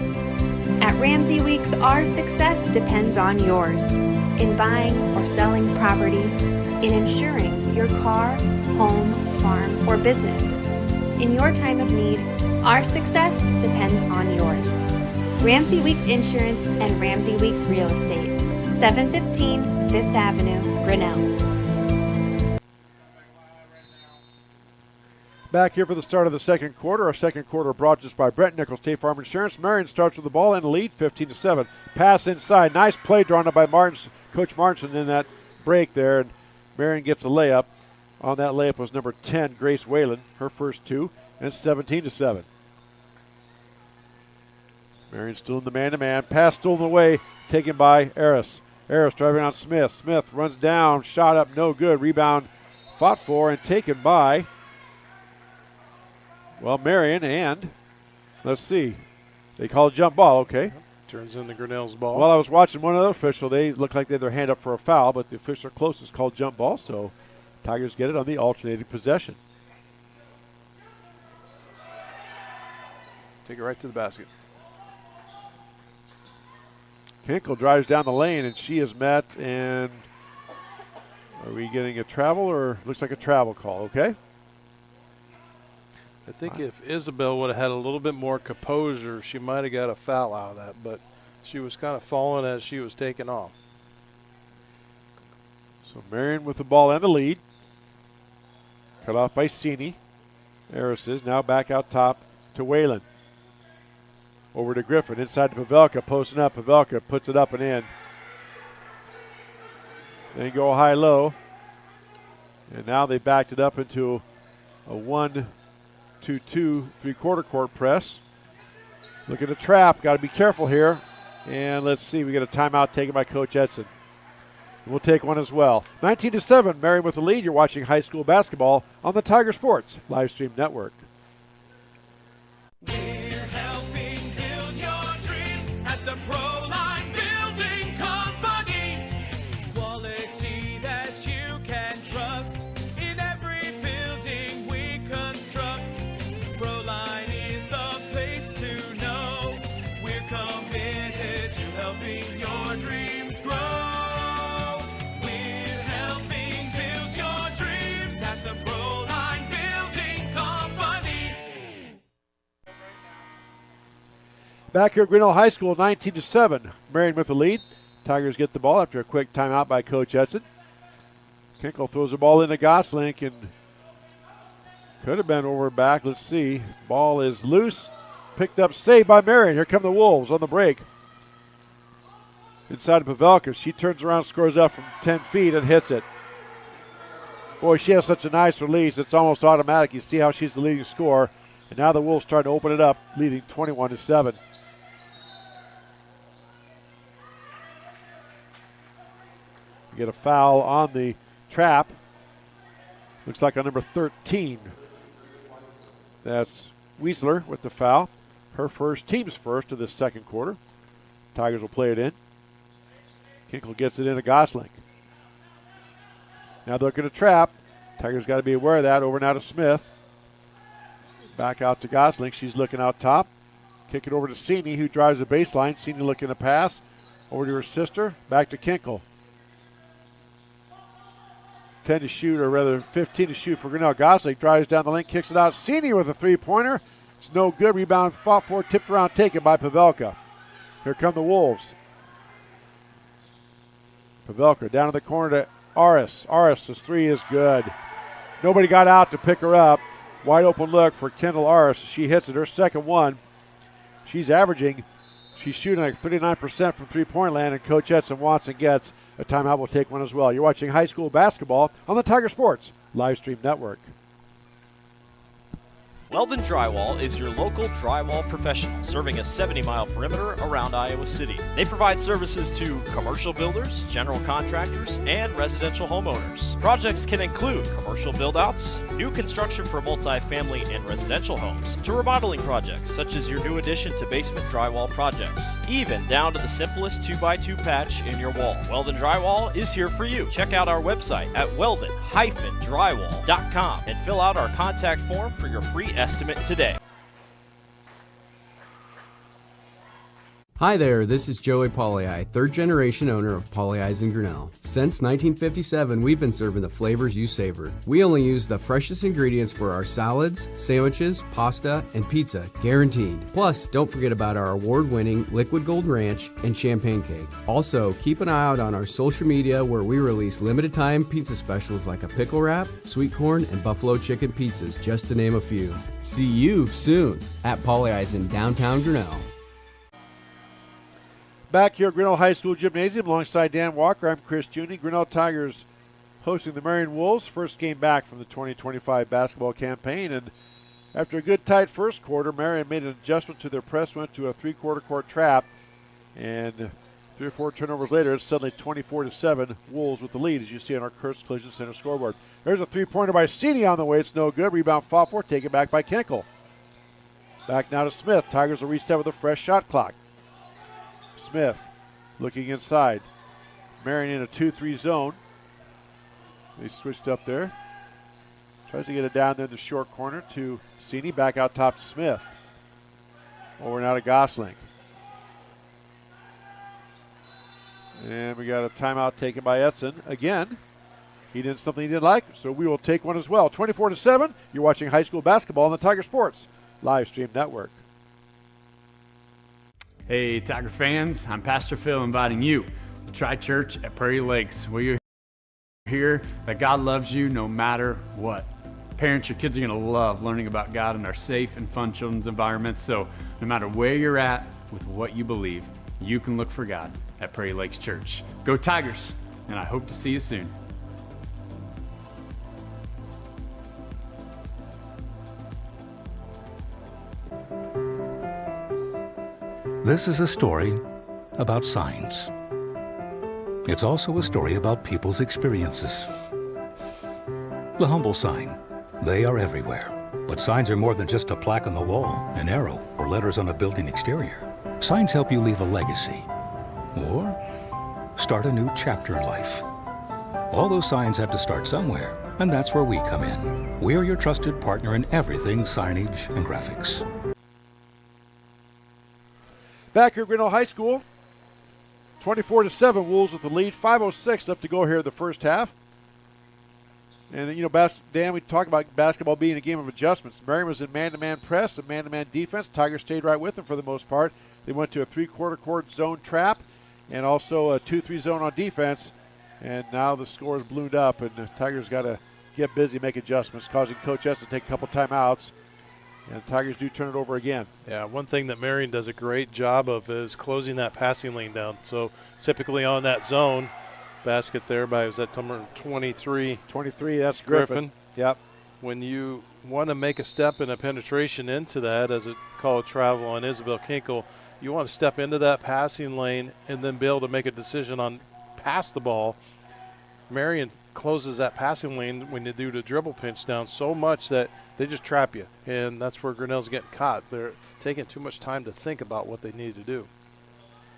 At Ramsey Weeks, our success depends on yours in buying or selling property, in insuring your car, home, farm, or business. In your time of need, our success depends on yours. Ramsey Weeks Insurance and Ramsey Weeks Real Estate, 715 Fifth Avenue, Grinnell. Back here for the start of the second quarter. Our second quarter brought to us by Brent Nichols State Farm Insurance. Marion starts with the ball in the lead, 15-7. Pass inside. Nice play drawn up by Coach Martinson in that break there. And Marion gets a layup. On that layup was number 10, Grace Whalen, her first two, and 17-7. Marion still in the man-to-man. Pass stolen away, taken by Aris. Aris driving on Smith. Smith runs down, shot up, no good. Rebound fought for and taken by, well, Marion, and let's see. They call a jump ball, okay. Turns into Grinnell's ball. Well, I was watching one other official. They looked like they had their hand up for a foul, but the official closest called jump ball, so Tigers get it on the alternating possession. Take it right to the basket. Kinkle drives down the lane, and she is met, and are we getting a travel, or looks like a travel call, okay? I think if Isabel would have had a little bit more composure, she might have got a foul out of that, but she was kind of falling as she was taking off. So Marion with the ball and the lead. Cut off by Cini. Aris is now back out top to Whalen. Over to Griffin, inside to Pavelka, posting up. Pavelka puts it up and in. Then go high-low. And now they backed it up into a 1-2-2 three-quarter court press. Look at the trap. Got to be careful here. And let's see. We get a timeout taken by Coach Edson. We'll take one as well. 19-7, Marion with the lead. You're watching high school basketball on the Tiger Sports live stream network. We're helping build your dreams at the Proline Building Company. Quality that you can trust. Back here at Grinnell High School, 19-7. Marion with the lead. Tigers get the ball after a quick timeout by Coach Edson. Kinkle throws the ball into Goslink and could have been over back. Let's see. Ball is loose. Picked up, saved by Marion. Here come the Wolves on the break. Inside of Pavelka. She turns around, scores up from 10 feet and hits it. Boy, she has such a nice release. It's almost automatic. You see how she's the leading scorer. And now the Wolves trying to open it up, leading 21-7. We get a foul on the trap. Looks like on number 13. That's Weisler with the foul. Her first, team's first of the second quarter. Tigers will play it in. Kinkle gets it into Goslink. Now they're looking to trap. Tigers got to be aware of that. Over now to Smith. Back out to Goslink. She's looking out top. Kick it over to Sini, who drives the baseline. Sini looking to pass. Over to her sister. Back to Kinkle. 10 to shoot, or rather 15 to shoot for Grinnell. Goslink drives down the lane, kicks it out. Sini with a three-pointer. It's no good. Rebound fought for, tipped around, taken by Pavelka. Here come the Wolves. Pavelka down to the corner to Aris. Aris' three is good. Nobody got out to pick her up. Wide open look for Kendall Aris. She hits it, her second one. She's shooting like 39% from three-point land, and Coach Edson wants and gets a timeout. Will take one as well. You're watching high school basketball on the Tiger Sports live stream network. Weldon Drywall is your local drywall professional, serving a 70-mile perimeter around Iowa City. They provide services to commercial builders, general contractors, and residential homeowners. Projects can include commercial build-outs, new construction for multi-family and residential homes, to remodeling projects such as your new addition to basement drywall projects, even down to the simplest 2x2 patch in your wall. Weldon Drywall is here for you. Check out our website at weldon-drywall.com and fill out our contact form for your free estimate today. Hi there, this is Joey Pollei, third generation owner of Polley's in Grinnell. Since 1957, we've been serving the flavors you savor. We only use the freshest ingredients for our salads, sandwiches, pasta, and pizza, guaranteed. Plus, don't forget about our award-winning Liquid Gold Ranch and Champagne Cake. Also, keep an eye out on our social media where we release limited time pizza specials like a pickle wrap, sweet corn, and buffalo chicken pizzas, just to name a few. See you soon at Polley's in downtown Grinnell. Back here at Grinnell High School Gymnasium alongside Dan Walker, I'm Chris Juney. Grinnell Tigers hosting the Marion Wolves. First game back from the 2025 basketball campaign. And after a good tight first quarter, Marion made an adjustment to their press, went to a three-quarter court trap. And 3 or 4 turnovers later, it's suddenly 24-7. Wolves with the lead, as you see on our Kurtz Collision Center scoreboard. There's a three-pointer by Sini on the way. It's no good. Rebound fought for, taken back by Kinkle. Back now to Smith. Tigers will reset with a fresh shot clock. Smith looking inside. Marion in a 2-3 zone. They switched up there. Tries to get it down there in the short corner to Sini. Back out top to Smith. Over now to Goslink. And we got a timeout taken by Edson. Again, he did something he didn't like, so we will take one as well. 24-7, you're watching high school basketball on the Tiger Sports live stream network. Hey, Tiger fans, I'm Pastor Phil inviting you to try church at Prairie Lakes, where you hear that God loves you no matter what. Parents, your kids are going to love learning about God in our safe and fun children's environments, so no matter where you're at with what you believe, you can look for God at Prairie Lakes Church. Go Tigers, and I hope to see you soon. This is a story about signs. It's also a story about people's experiences. The humble sign. They are everywhere. But signs are more than just a plaque on the wall, an arrow, or letters on a building exterior. Signs help you leave a legacy or start a new chapter in life. All those signs have to start somewhere, and that's where we come in. We're your trusted partner in everything signage and graphics. Back here at Grinnell High School, 24-7, Wolves with the lead. 5:06 left to go here in the first half. And, you know, Dan, we talk about basketball being a game of adjustments. Marion was in man-to-man press and man-to-man defense. Tigers stayed right with them for the most part. They went to a 3/4 court zone trap and also a 2-3 zone on defense. And now the score is ballooned up, and the Tigers got to get busy, make adjustments, causing Coach S to take a couple timeouts. And the Tigers do turn it over again. Yeah, one thing that Marion does a great job of is closing that passing lane down. So typically on that zone, basket there by, was that number 23? 23, that's Griffin. Yep. When you want to make a step and a penetration into that, as it called travel on Isabel Kinkle, you want to step into that passing lane and then be able to make a decision on pass the ball. Marion closes that passing lane when you do the dribble pinch down so much that they just trap you, and that's where Grinnell's getting caught. They're taking too much time to think about what they need to do.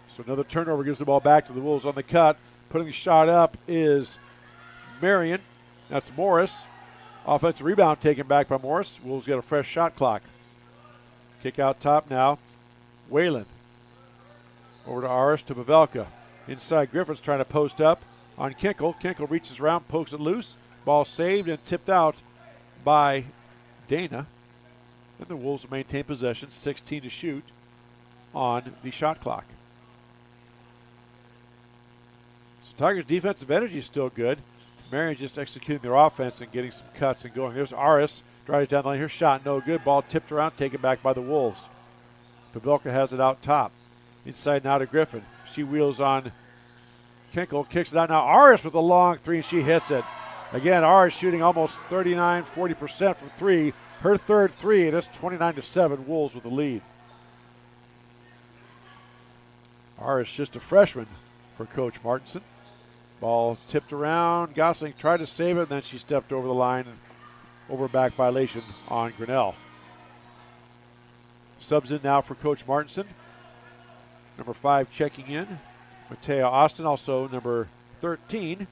So another turnover gives the ball back to the Wolves on the cut. Putting the shot up is Marion. That's Morris. Offensive rebound taken back by Morris. Wolves get a fresh shot clock. Kick out top now. Whalen. Over to Aris to Pavelka. Inside, Griffin's trying to post up on Kinkle. Kinkle reaches around, pokes it loose. Ball saved and tipped out by Dana. And the Wolves maintain possession, 16 to shoot on the shot clock. So Tigers' defensive energy is still good. Marion just executing their offense and getting some cuts and going. There's Aris, drives down the lane. Her shot no good. Ball tipped around, taken back by the Wolves. Pavelka has it out top. Inside now to Griffin. She wheels on Kinkle, kicks it out now. Aris with a long three, and she hits it. Again, Aris shooting almost 39, 40% from three. Her third three, and it's 29-7. Wolves with the lead. Aris just a freshman for Coach Martinson. Ball tipped around. Gosling tried to save it, and then she stepped over the line and over back violation on Grinnell. Subs in now for Coach Martinson. Number 5 checking in. Mateo Austin, also number 13.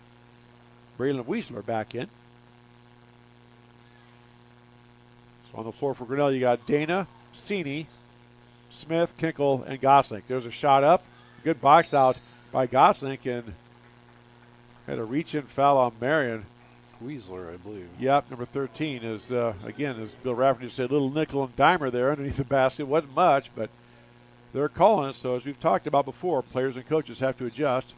Braylon Weisler back in. So on the floor for Grinnell, you got Dana, Sini, Smith, Kinkle, and Gosling. There's a shot up. Good box out by Gosling, and had a reach-in foul on Marion. Weisler, I believe. Yep, number 13 is, again, as Bill Rafferty said, a little nickel and dimer there underneath the basket. Wasn't much, but they're calling it. So as we've talked about before, players and coaches have to adjust.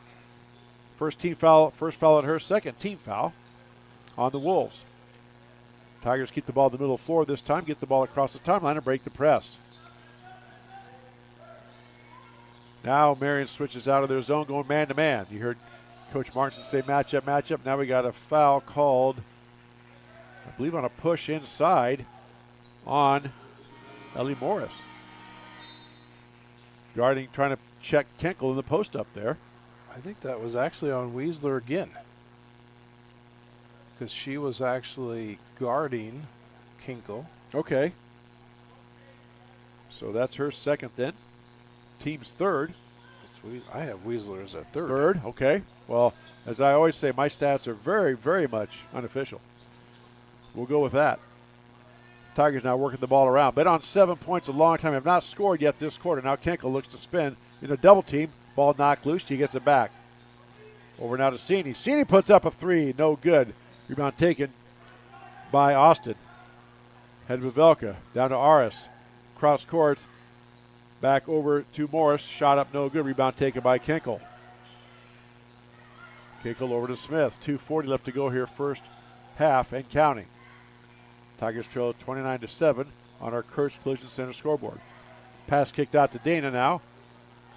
First foul at her, second team foul on the Wolves. Tigers keep the ball in the middle of the floor this time, get the ball across the timeline and break the press. Now Marion switches out of their zone, going man-to-man. You heard Coach Martinson say matchup. Now we got a foul called, I believe, on a push inside on Ellie Morris. Guarding, trying to check Kinkle in the post up there. I think that was actually on Weisler again, because she was actually guarding Kinkle. Okay. So that's her second then. Team's third. I have Weisler as a third. Third, okay. Well, as I always say, my stats are very, very much unofficial. We'll go with that. Tigers now working the ball around. Been on 7 points a long time. Have not scored yet this quarter. Now Kinkle looks to spin in a double team. Ball knocked loose. She gets it back. Over now to Sini. Sini puts up a three. No good. Rebound taken by Austin. Head to Pavelka. Down to Aris. Cross court. Back over to Morris. Shot up no good. Rebound taken by Kinkle. Kinkle over to Smith. 2:40 left to go here first half and counting. Tigers trail 29-7 on our Kurtz Collision Center scoreboard. Pass kicked out to Dana now.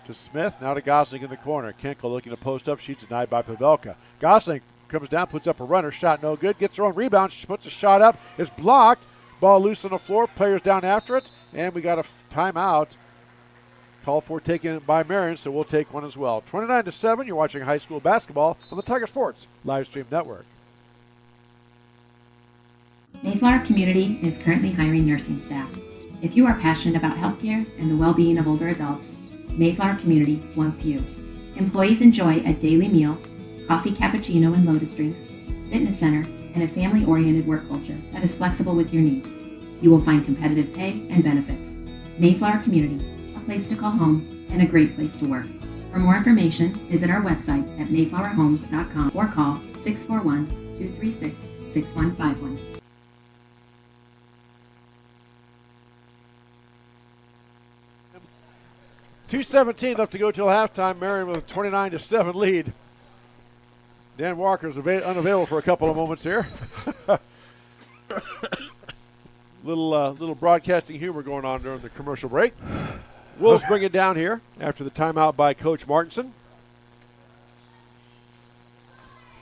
To Smith. Now to Gosling in the corner. Kinkle looking to post up. She's denied by Pavelka. Gosling comes down, puts up a runner. Shot no good. Gets her own rebound. She puts a shot up. It's blocked. Ball loose on the floor. Players down after it. And we got a timeout. Call for taken by Marion, so we'll take one as well. 29-7, you're watching high school basketball on the Tiger Sports Live Stream Network. Mayflower Community is currently hiring nursing staff. If you are passionate about healthcare and the well-being of older adults, Mayflower Community wants you. Employees enjoy a daily meal, coffee cappuccino and lotus drinks, fitness center, and a family-oriented work culture that is flexible with your needs. You will find competitive pay and benefits. Mayflower Community, a place to call home and a great place to work. For more information, visit our website at mayflowerhomes.com or call 641-236-6151. 2:17 left to go till halftime. Marion with a 29-7 lead. Dan Walker's unavailable for a couple of moments here. Little broadcasting humor going on during the commercial break. Wolves bring it down here after the timeout by Coach Martinson.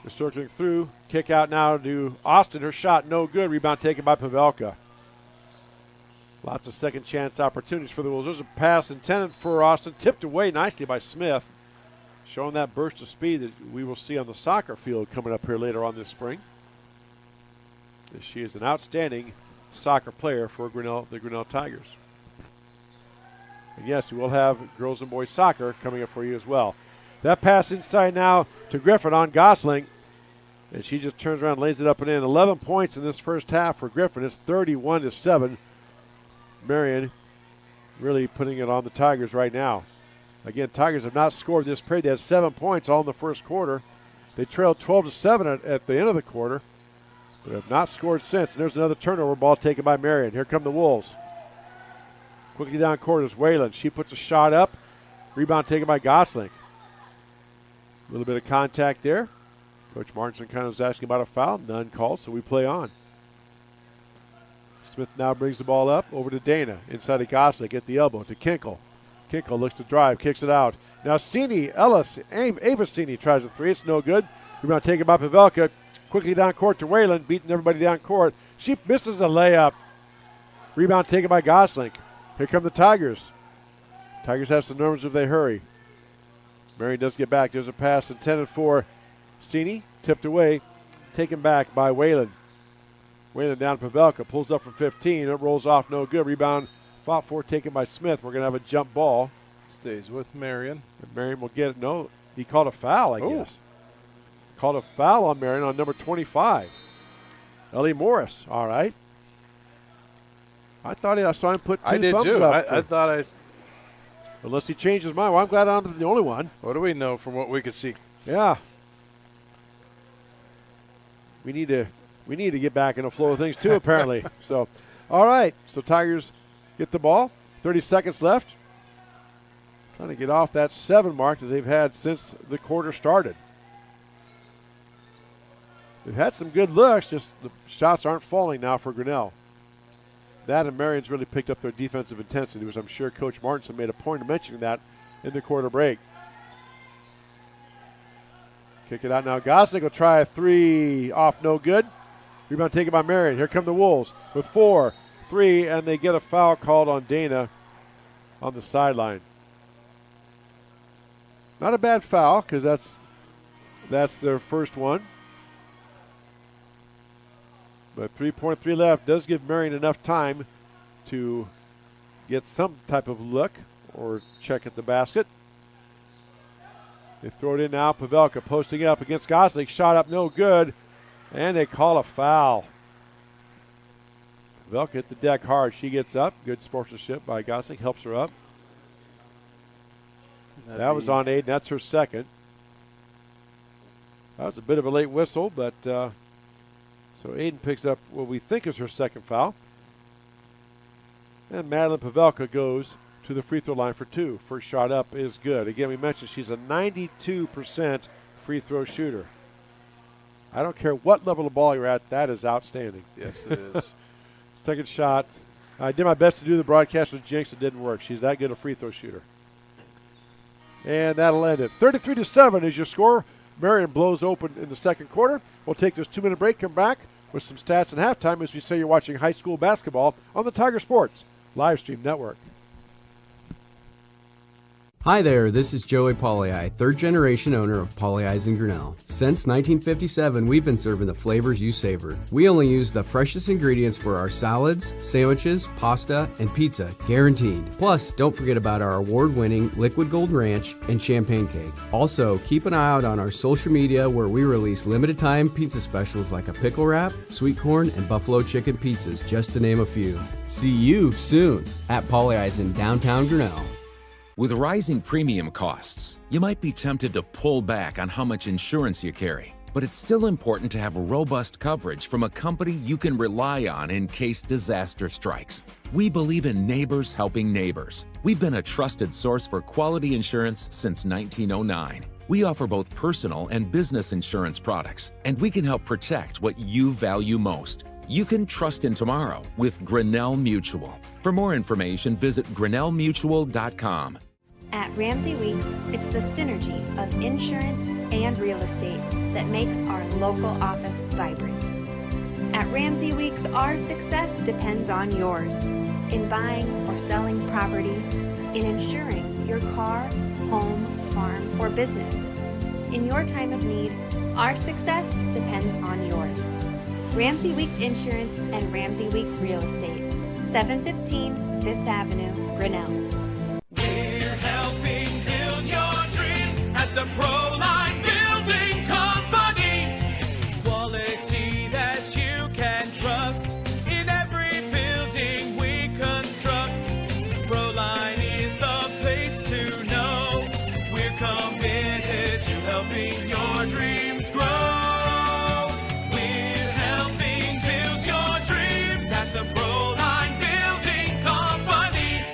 They're circling through. Kick out now to Austin. Her shot no good. Rebound taken by Pavelka. Lots of second chance opportunities for the Wolves. There's a pass intended for Austin. Tipped away nicely by Smith. Showing that burst of speed that we will see on the soccer field coming up here later on this spring. She is an outstanding soccer player for the Grinnell Tigers. And yes, we will have girls and boys soccer coming up for you as well. That pass inside now to Griffin on Gosling. And she just turns around and lays it up and in. 11 points in this first half for Griffin. It's 31-7. Marion really putting it on the Tigers right now. Again, Tigers have not scored this period. They had 7 points all in the first quarter. They trailed 12-7 at the end of the quarter, but have not scored since. And there's another turnover ball taken by Marion. Here come the Wolves. Quickly down court is Whalen. She puts a shot up. Rebound taken by Gosling. A little bit of contact there. Coach Martinson kind of was asking about a foul. None called, so we play on. Smith now brings the ball up over to Dana. Inside of Gosling at the elbow to Kinkle. Kinkle looks to drive, kicks it out. Now Ava Cini tries a three. It's no good. Rebound taken by Pavelka. Quickly down court to Whalen, beating everybody down court. She misses a layup. Rebound taken by Gosling. Here come the Tigers. Tigers have some numbers if they hurry. Marion does get back. There's a pass intended for Cini. Tipped away. Taken back by Whalen. Whalen down to Pavelka. Pulls up from 15. It rolls off no good. Rebound fought for, taken by Smith. We're going to have a jump ball. Stays with Marion. And Marion will get it. No, he called a foul, I guess. Called a foul on Marion on number 25. Ellie Morris. All right. I thought I saw him put two thumbs up. I thought I. Unless he changed his mind. Well, I'm glad I'm the only one. What do we know from what we could see? Yeah. We need to get back in the flow of things too, apparently. So, all right. So Tigers get the ball. 30 seconds left. Trying to get off that 7 mark that they've had since the quarter started. They've had some good looks, just the shots aren't falling now for Grinnell. That and Marion's really picked up their defensive intensity, which I'm sure Coach Martinson made a point of mentioning that in the quarter break. Kick it out now. Gosling will try a three off, no good. Rebound taken by Marion. Here come the Wolves with 4, 3, and they get a foul called on Dana on the sideline. Not a bad foul because that's their first one. But 3.3 left does give Marion enough time to get some type of look or check at the basket. They throw it in now. Pavelka posting up against Gosling. Shot up, no good. And they call a foul. Pavelka hit the deck hard. She gets up. Good sportsmanship by Gosling. Helps her up. That was on Aiden. That's her second. That was a bit of a late whistle, but so Aiden picks up what we think is her second foul. And Madeline Pavelka goes to the free throw line for 2. First shot up is good. Again, we mentioned she's a 92% free throw shooter. I don't care what level of ball you're at, that is outstanding. Yes, it is. Second shot. I did my best to do the broadcast with Jinx. It didn't work. She's that good a free throw shooter. And that'll end it. 33-7 is your score. Marion blows open in the second quarter. We'll take this 2-minute break, come back with some stats and halftime as we say you're watching high school basketball on the Tiger Sports live stream network. Hi there, this is Joey Pauley, third generation owner of Pauley Eyes in Grinnell. Since 1957, we've been serving the flavors you savor. We only use the freshest ingredients for our salads, sandwiches, pasta, and pizza, guaranteed. Plus, don't forget about our award-winning Liquid Gold Ranch and Champagne Cake. Also, keep an eye out on our social media where we release limited-time pizza specials like a pickle wrap, sweet corn, and buffalo chicken pizzas, just to name a few. See you soon at Pauley Eyes in downtown Grinnell. With rising premium costs, you might be tempted to pull back on how much insurance you carry. but it's still important to have robust coverage from a company you can rely on in case disaster strikes. We believe in neighbors helping neighbors. We've been a trusted source for quality insurance since 1909. We offer both personal and business insurance products, and we can help protect what you value most. You can trust in tomorrow with Grinnell Mutual. For more information, visit grinnellmutual.com. At Ramsey Weeks, it's the synergy of insurance and real estate that makes our local office vibrant. At Ramsey Weeks, our success depends on yours in buying or selling property, in insuring your car, home, farm, or business. In your time of need, our success depends on yours. Ramsey Weeks Insurance and Ramsey Weeks Real Estate, 715 Fifth Avenue, Grinnell. We're helping build your dreams at the Proline Building Company. Quality that you can trust in every building we construct. Proline is the place to know. We're committed to helping your dreams grow. We're helping build your dreams at the Proline Building Company.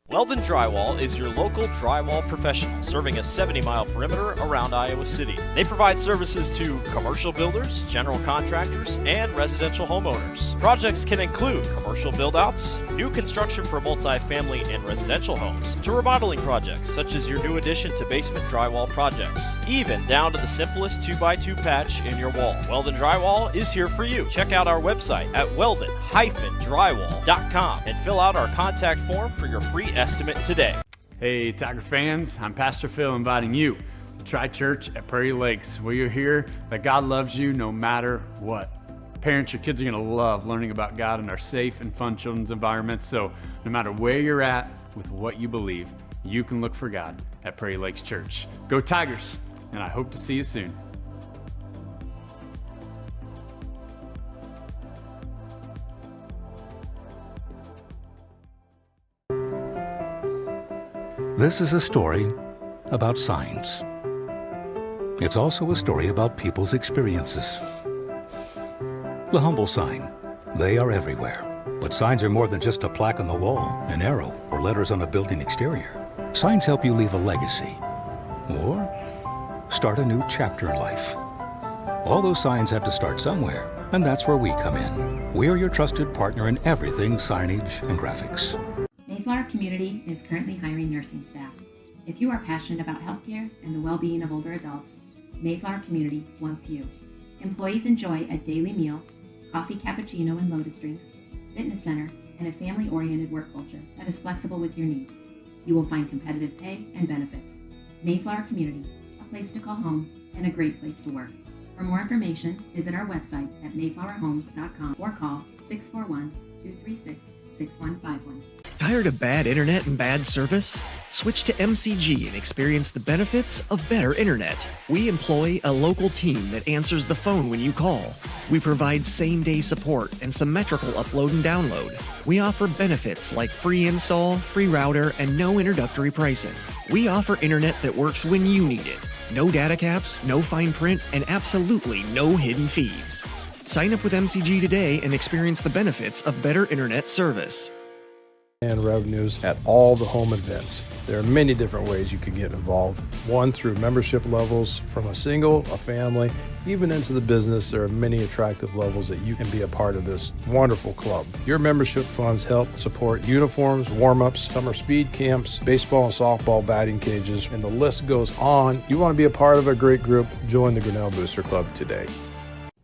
Weldon Drywall is your local drywall professional, serving a 70-mile perimeter around Iowa City. They provide services to commercial builders, general contractors, and residential homeowners. Projects can include commercial build-outs, new construction for multi-family and residential homes, to remodeling projects such as your new addition to basement drywall projects, even down to the simplest 2x2 patch in your wall. Weldon Drywall is here for you. Check out our website at weldon-drywall.com and fill out our contact form for your free estimate today. Hey, Tiger fans, I'm Pastor Phil inviting you to try church at Prairie Lakes, where you'll hear that God loves you no matter what. Parents, your kids are going to love learning about God in our safe and fun children's environments, so no matter where you're at with what you believe, you can look for God at Prairie Lakes Church. Go Tigers, and I hope to see you soon. This is a story about signs. It's also a story about people's experiences. The humble sign. They are everywhere. But signs are more than just a plaque on the wall, an arrow, or letters on a building exterior. Signs help you leave a legacy or start a new chapter in life. All those signs have to start somewhere, and that's where we come in. We are your trusted partner in everything signage and graphics. Mayflower Community is currently hiring nursing staff. If you are passionate about healthcare and the well-being of older adults, Mayflower Community wants you. Employees enjoy a daily meal, coffee cappuccino and lotus drinks, fitness center, and a family-oriented work culture that is flexible with your needs. You will find competitive pay and benefits. Mayflower Community, a place to call home and a great place to work. For more information, visit our website at mayflowerhomes.com or call 641-236-6151. Tired of bad internet and bad service? Switch to MCG and experience the benefits of better internet. We employ a local team that answers the phone when you call. We provide same-day support and symmetrical upload and download. We offer benefits like free install, free router, and no introductory pricing. We offer internet that works when you need it. No data caps, no fine print, and absolutely no hidden fees. Sign up with MCG today and experience the benefits of better internet service. And revenues at all the home events. There are many different ways you can get involved. One, through membership levels from a single, a family, even into the business. There are many attractive levels that you can be a part of this wonderful club. Your membership funds help support uniforms, warm-ups, summer speed camps, baseball and softball batting cages, and the list goes on. You want to be a part of a great group? Join the Grinnell Booster Club today.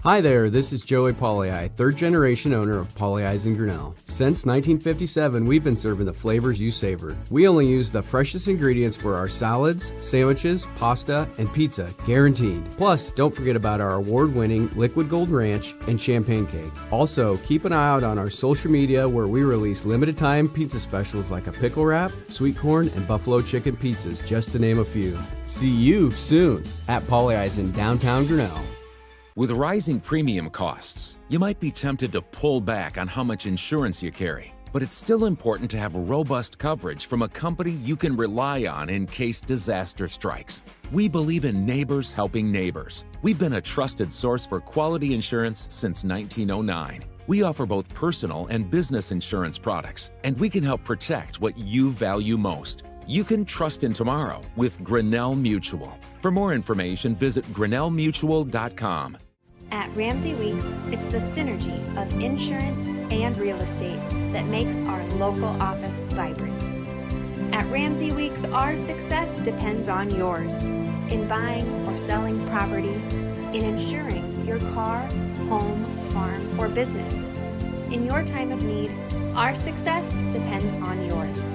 Hi there, this is Joey Pauley, third generation owner of Pauley Eyes in Grinnell. Since 1957, we've been serving the flavors you savor. We only use the freshest ingredients for our salads, sandwiches, pasta, and pizza, guaranteed. Plus, don't forget about our award-winning Liquid Gold Ranch and Champagne Cake. Also, keep an eye out on our social media where we release limited-time pizza specials like a pickle wrap, sweet corn, and buffalo chicken pizzas, just to name a few. See you soon at Pauley Eyes in downtown Grinnell. With rising premium costs, you might be tempted to pull back on how much insurance you carry. but it's still important to have robust coverage from a company you can rely on in case disaster strikes. We believe in neighbors helping neighbors. We've been a trusted source for quality insurance since 1909. We offer both personal and business insurance products, and we can help protect what you value most. You can trust in tomorrow with Grinnell Mutual. For more information, visit grinnellmutual.com. At Ramsey Weeks, it's the synergy of insurance and real estate that makes our local office vibrant. At Ramsey Weeks, our success depends on yours in buying or selling property, in insuring your car, home, farm, or business. In your time of need, our success depends on yours.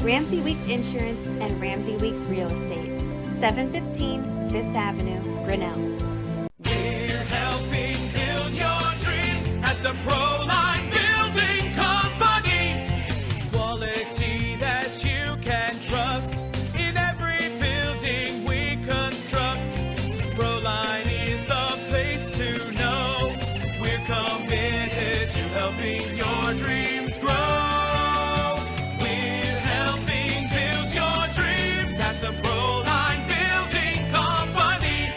Ramsey Weeks Insurance and Ramsey Weeks Real Estate, 715 Fifth Avenue, Grinnell. We're helping build your dreams at the Proline Building Company. Quality that you can trust in every building we construct. Proline is the place to know. We're committed to helping your dreams grow. We're helping build your dreams at the Proline Building Company.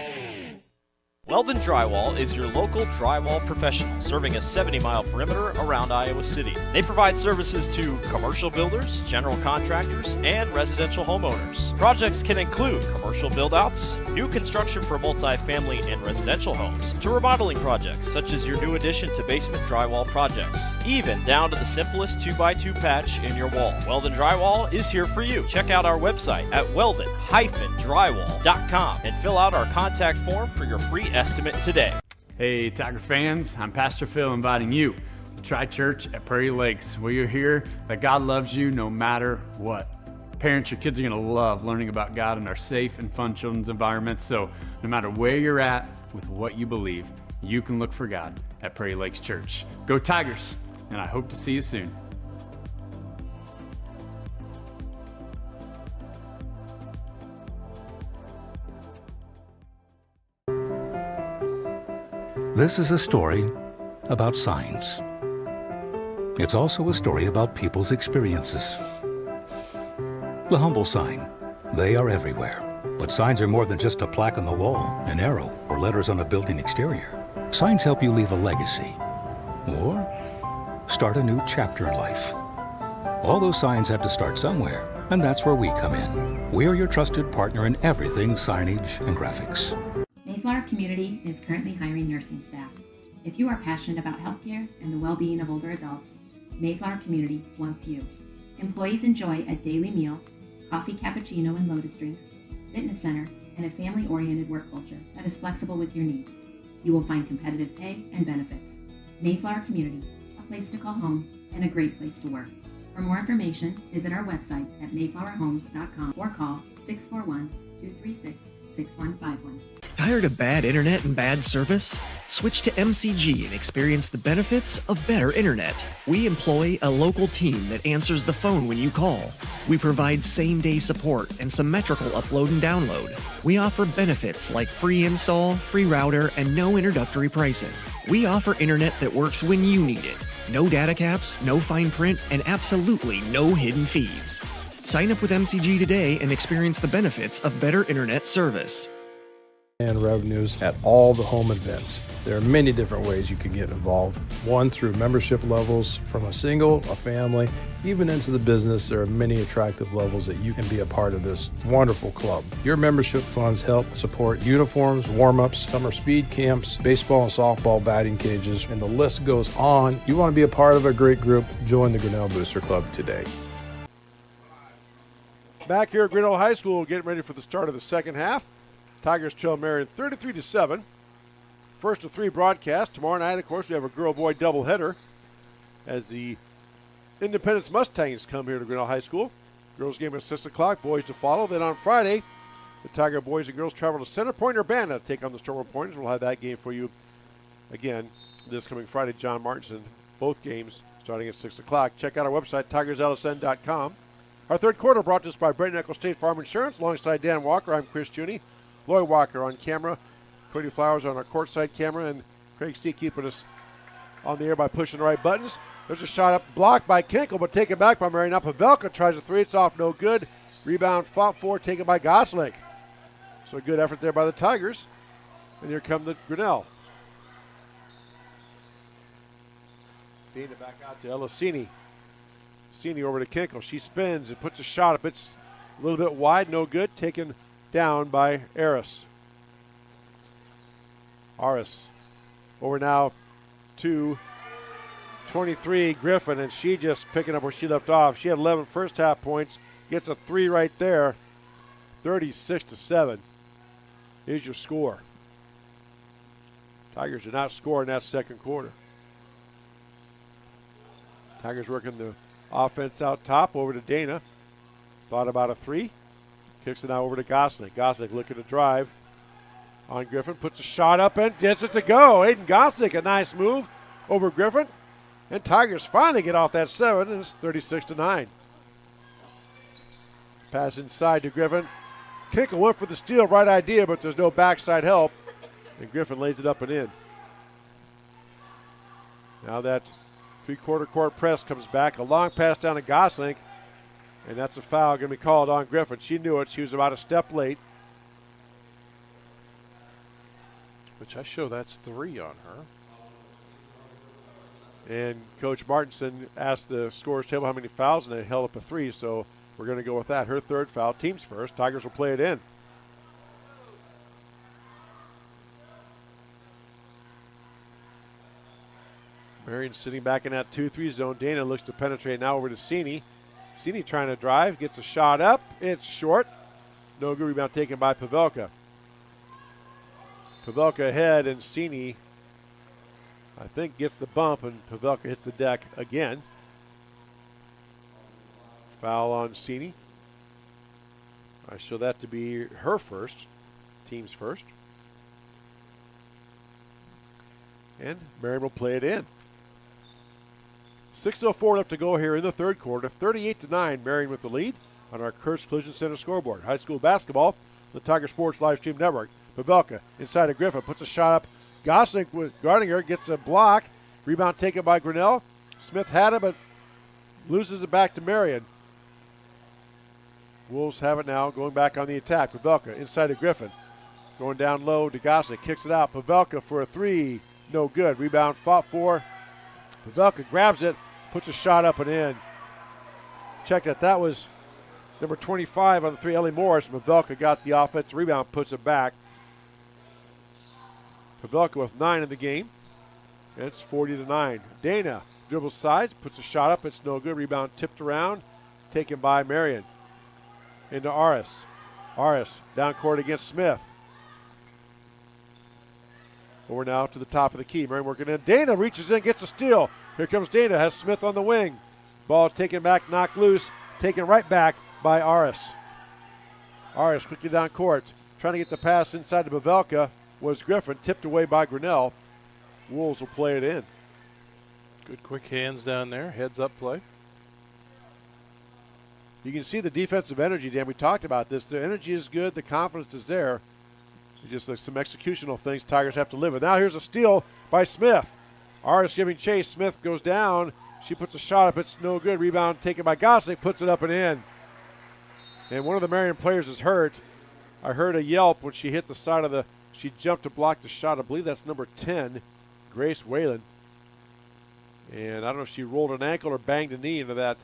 Weldon Drywall is your local drywall professional, serving a 70-mile perimeter around Iowa City. They provide services to commercial builders, general contractors, and residential homeowners. Projects can include commercial build-outs, new construction for multi-family and residential homes, to remodeling projects such as your new addition to basement drywall projects, even down to the simplest 2x2 patch in your wall. Weldon Drywall is here for you. Check out our website at weldon-drywall.com and fill out our contact form for your free estimate today. Hey, Tiger fans, I'm Pastor Phil inviting you to try church at Prairie Lakes, where you'll hear that God loves you no matter what. Parents, your kids are going to love learning about God in our safe and fun children's environments, so no matter where you're at with what you believe, you can look for God at Prairie Lakes Church. Go Tigers, and I hope to see you soon. This is a story about signs. It's also a story about people's experiences. The humble sign. They are everywhere. But signs are more than just a plaque on the wall, an arrow, or letters on a building exterior. Signs help you leave a legacy or start a new chapter in life. All those signs have to start somewhere, and that's where we come in. We're your trusted partner in everything signage and graphics. Mayflower Community is currently hiring nursing staff. If you are passionate about healthcare and the well-being of older adults, Mayflower Community wants you. Employees enjoy a daily meal, coffee cappuccino and lotus drinks, fitness center, and a family-oriented work culture that is flexible with your needs. You will find competitive pay and benefits. Mayflower Community, a place to call home and a great place to work. For more information, visit our website at mayflowerhomes.com or call 641-236-6151. Tired of bad internet and bad service? Switch to MCG and experience the benefits of better internet. We employ a local team that answers the phone when you call. We provide same-day support and symmetrical upload and download. We offer benefits like free install, free router, and no introductory pricing. We offer internet that works when you need it. No data caps, no fine print, and absolutely no hidden fees. Sign up with MCG today and experience the benefits of better internet service. And revenues at all the home events. There are many different ways you can get involved. One, through membership levels from a single, a family, even into the business. There are many attractive levels that you can be a part of this wonderful club. Your membership funds help support uniforms, warm-ups, summer speed camps, baseball and softball batting cages, and the list goes on. You want to be a part of a great group? Join the Grinnell Booster Club today. Back here at Grinnell High School, getting ready for the start of the second half. Tigers trail Marion 33-7. First of three broadcasts. Tomorrow night, of course, we have a girl-boy doubleheader as the Independence Mustangs come here to Grinnell High School. Girls game at 6 o'clock, boys to follow. Then on Friday, the Tiger boys and girls travel to Center Point, Urbana to take on the Stormer Pointers. We'll have that game for you again this coming Friday. John Martinson, both games starting at 6 o'clock. Check out our website, tigerslsn.com. Our third quarter brought to us by Brent Eccles State Farm Insurance. Alongside Dan Walker, I'm Chris Juney. Lloyd Walker on camera, Cody Flowers on our courtside camera, and Craig C keeping us on the air by pushing the right buttons. There's a shot up, blocked by Kinkle, but taken back by Marion. Now Pavelka tries a three. It's off, no good. Rebound fought for, taken by Gosling. So a good effort there by the Tigers. And here come the Grinnell. Dana back out to Elisini. Elisini over to Kinkle. She spins and puts a shot up. It's a little bit wide, no good. Taken down by Aris. Aris over now to 23, Griffin, and she just picking up where she left off. She had 11 first half points. Gets a three right there. 36-7 is your score. Tigers did not score in that second quarter. Tigers working the offense out top over to Dana. Thought about a three. Kicks it now over to Gosling. Gosling looking to drive on Griffin. Puts a shot up and gets it to go. Aiden Gosling, a nice move over Griffin. And Tigers finally get off that 7, and it's 36-9. Pass inside to Griffin. Kinkle went for the steal, right idea, but there's no backside help. And Griffin lays it up and in. Now that three-quarter court press comes back. A long pass down to Gosling. And that's a foul going to be called on Griffin. She knew it. She was about a step late. Which I show that's 3 on her. And Coach Martinson asked the scorer's table how many fouls, and they held up a 3, so we're going to go with that. Her third foul, team's first. Tigers will play it in. Marion sitting back in that 2-3 zone. Dana looks to penetrate now over to Cini. Cini trying to drive, gets a shot up. It's short. No good rebound taken by Pavelka. Pavelka ahead, and Cini, I think, gets the bump, and Pavelka hits the deck again. Foul on Cini. I show that to be her first, team's first. And Marion will play it in. 6:04 left to go here in the third quarter. 38-9, Marion with the lead on our Kurtz Collision Center scoreboard. High school basketball, the Tiger Sports Live Stream Network. Pavelka inside of Griffin, puts a shot up. Gosling with guarding her, gets a block. Rebound taken by Grinnell. Smith had it, but loses it back to Marion. Wolves have it now, going back on the attack. Pavelka inside of Griffin. Going down low to Gosling, kicks it out. Pavelka for a 3, no good. Rebound fought for. Pavelka grabs it, puts a shot up and in. Check that was number 25 on the 3, Ellie Morris. Pavelka got the offensive rebound, puts it back. Pavelka with 9 in the game. And it's 40-9. Dana dribbles sides, puts a shot up. It's no good. Rebound tipped around, taken by Marion. Into Aris. Aris down court against Smith. Over now to the top of the key. Marion working in. Dana reaches in, gets a steal. Here comes Dana, has Smith on the wing. Ball taken back, knocked loose, taken right back by Aris. Aris quickly down court, trying to get the pass inside to Pavelka. Was Griffin, tipped away by Grinnell. Wolves will play it in. Good quick hands down there, heads up play. You can see the defensive energy, Dan. We talked about this. The energy is good, the confidence is there. Just like some executional things Tigers have to live with. Now here's a steal by Smith. Aris giving chase. Smith goes down. She puts a shot up. It's no good. Rebound taken by Gosling. Puts it up and in. And one of the Marion players is hurt. I heard a yelp when she hit the side of the – she jumped to block the shot. I believe that's number 10, Grace Whalen. And I don't know if she rolled an ankle or banged a knee into that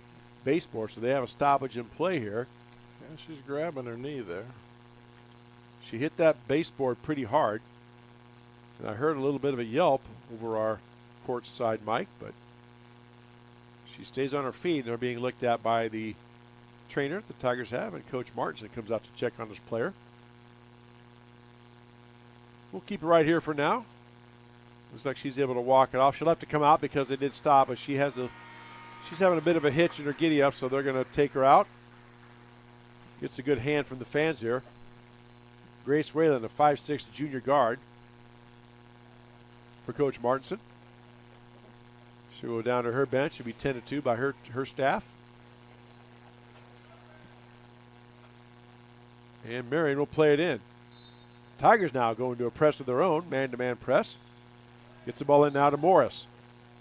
baseboard, so they have a stoppage in play here. Yeah, she's grabbing her knee there. She hit that baseboard pretty hard. And I heard a little bit of a yelp over our court side mic, but she stays on her feet, and they're being looked at by the trainer the Tigers have, and Coach Martinson comes out to check on this player. We'll keep it right here for now. Looks like she's able to walk it off. She'll have to come out because they did stop, but she's having a bit of a hitch in her giddy up, so they're going to take her out. Gets a good hand from the fans here. Grace Whalen, a 5'6" junior guard for Coach Martinson. She'll go down to her bench. She'll be 10-2 by her staff. And Marion will play it in. Tigers now going to a press of their own, man-to-man press. Gets the ball in now to Morris.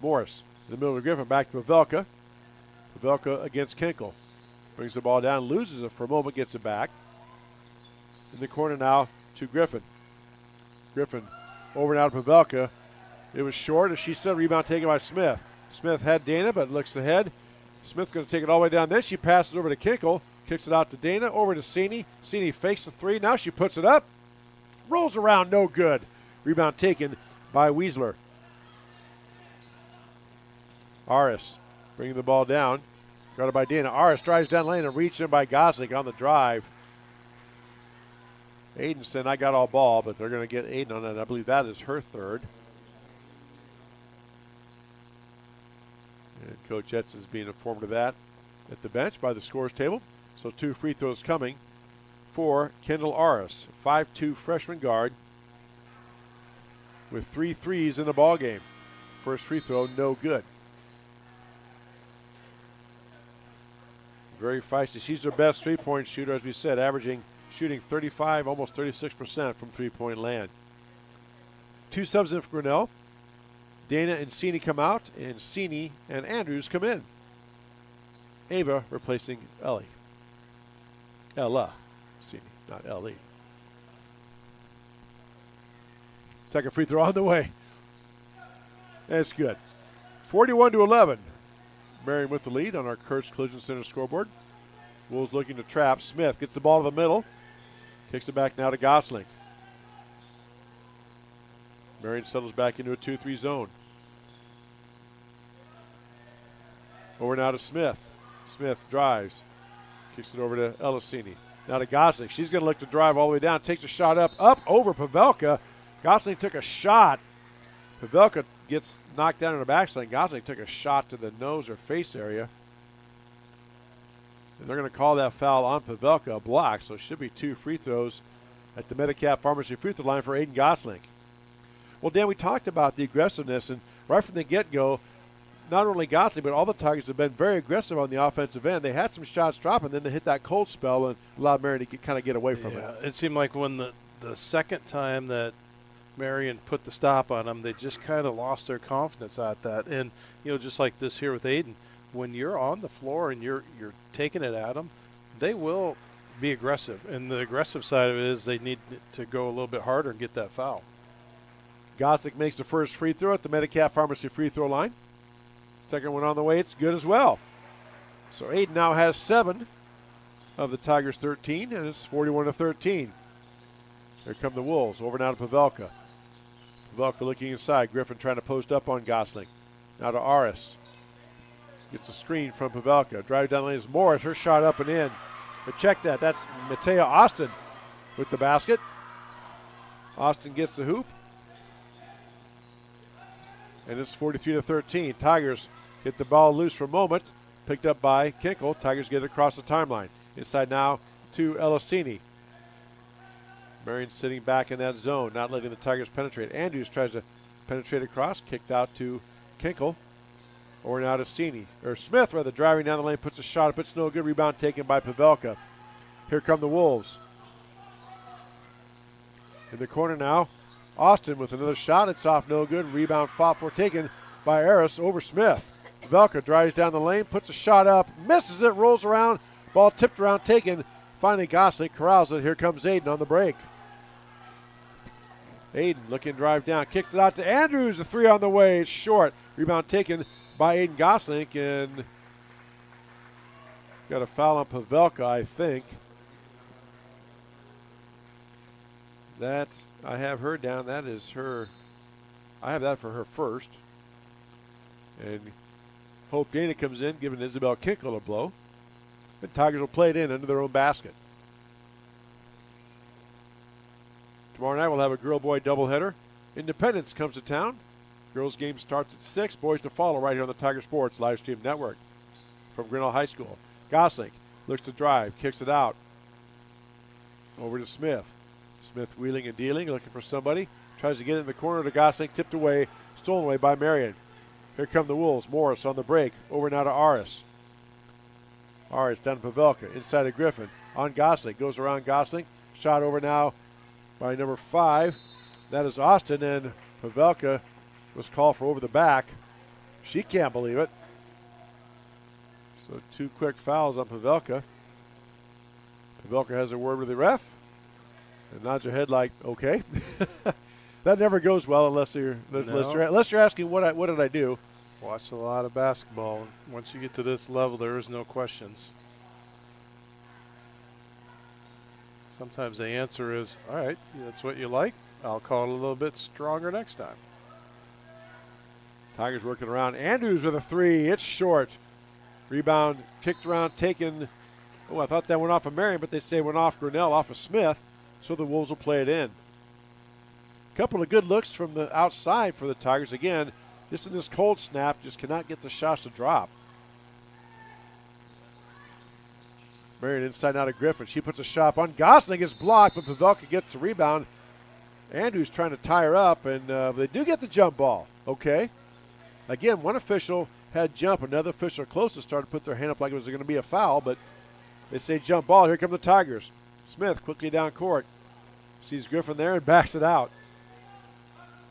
Morris In the middle of Griffin, back to Pavelka. Pavelka against Kinkel. Brings the ball down, loses it for a moment, gets it back. In the corner now to Griffin. Griffin over now to Pavelka. It was short, as she said, rebound taken by Smith. Smith had Dana, but looks ahead. Smith's going to take it all the way down. Then she passes over to Kinkel, kicks it out to Dana, over to Cini. Cini fakes the three. Now she puts it up. Rolls around, no good. Rebound taken by Weisler. Aris bringing the ball down. Guarded by Dana. Aris drives down lane and reached in by Gosling on the drive. Aiden said, I got all ball, but they're going to get Aiden on it. I believe that is her third. And Coach Etz is being informed of that at the bench by the scores table. So 2 free throws coming for Kendall Aris, 5'2" freshman guard with 3 threes in the ball game. First free throw, no good. Very feisty. She's their best three-point shooter, as we said, shooting 35, almost 36% from three-point land. 2 subs in for Grinnell. Dana and Cini come out, and Cini and Andrews come in. Ava replacing Ellie. Ella Cini, not Ellie. Second free throw on the way. That's good. 41-11. Marion with the lead on our Kurtz Collision Center scoreboard. Wolves looking to trap. Smith gets the ball to the middle. Kicks it back now to Gosling. Marion settles back into a 2-3 zone. Over now to Smith. Smith drives. Kicks it over to Elisini. Now to Gosling. She's going to look to drive all the way down. Takes a shot up over Pavelka. Gosling took a shot. Pavelka gets knocked down in the backside. Gosling took a shot to the nose or face area. And they're going to call that foul on Pavelka, a block. So it should be 2 free throws at the Medicap Pharmacy free throw line for Aiden Gosling. Well, Dan, we talked about the aggressiveness, and right from the get-go, not only Gosling, but all the Tigers have been very aggressive on the offensive end. They had some shots drop, and then they hit that cold spell and allowed Marion to kind of get away from it. It seemed like when the second time that Marion put the stop on them, they just kind of lost their confidence at that. And, just like this here with Aiden, when you're on the floor and you're taking it at them, they will be aggressive. And the aggressive side of it is they need to go a little bit harder and get that foul. Gosling makes the first free throw at the Medicap Pharmacy free throw line. Second one on the way, it's good as well. So Aiden now has 7 of the Tigers' 13, and it's 41-13. Here come the Wolves. Over now to Pavelka. Pavelka looking inside. Griffin trying to post up on Gosling. Now to Aris. Gets a screen from Pavelka. Drive down the lane is Morris. Her shot up and in. But check that. That's Matea Austin with the basket. Austin gets the hoop. And it's 43-13. Tigers get the ball loose for a moment. Picked up by Kinkel. Tigers get it across the timeline. Inside now to Elisini. Marion sitting back in that zone, not letting the Tigers penetrate. Andrews tries to penetrate across. Kicked out to Kinkel. Or now to Smith, driving down the lane, puts a shot up. It's no good. Rebound taken by Pavelka. Here come the Wolves. In the corner now, Austin with another shot. It's off, no good. Rebound fought for, taken by Aris over Smith. Pavelka drives down the lane, puts a shot up, misses it, rolls around. Ball tipped around, taken. Finally, Gosling corrals it. Here comes Aiden on the break. Aiden looking to drive down, kicks it out to Andrews. The 3 on the way. It's short. Rebound taken by Aiden Gosling, and got a foul on Pavelka, I think. That I have her down. That is her. I have that for her first. And Hope Dana comes in, giving Isabel Kinkel a blow. The Tigers will play it in under their own basket. Tomorrow night we'll have a girl-boy doubleheader. Independence comes to town. Girls game starts at 6. Boys to follow right here on the Tiger Sports live stream network from Grinnell High School. Gosling looks to drive, kicks it out. Over to Smith. Smith wheeling and dealing, looking for somebody. Tries to get it in the corner to Gosling, tipped away, stolen away by Marion. Here come the Wolves. Morris on the break. Over now to Aris. Aris down to Pavelka. Inside of Griffin. On Gosling. Goes around Gosling. Shot over now by number 5. That is Austin, and Pavelka was called for over the back. She can't believe it. So 2 quick fouls on Pavelka. Pavelka has a word with the ref and nods her head like, okay. That never goes well unless you're asking what did I do. Watched a lot of basketball. Once you get to this level, there is no questions. Sometimes the answer is, all right, that's what you like. I'll call it a little bit stronger next time. Tigers working around. Andrews with a 3. It's short. Rebound kicked around, taken. Oh, I thought that went off of Marion, but they say it went off Grinnell, off of Smith. So the Wolves will play it in. Couple of good looks from the outside for the Tigers. Again, just in this cold snap, just cannot get the shots to drop. Marion inside out of Griffin. She puts a shot on. Gosling gets blocked, but Pavelka gets the rebound. Andrews trying to tie her up, and they do get the jump ball. Okay. Again, one official had jump. Another official closest started to put their hand up like it was going to be a foul, but they say jump ball. Here come the Tigers. Smith quickly down court. Sees Griffin there and backs it out.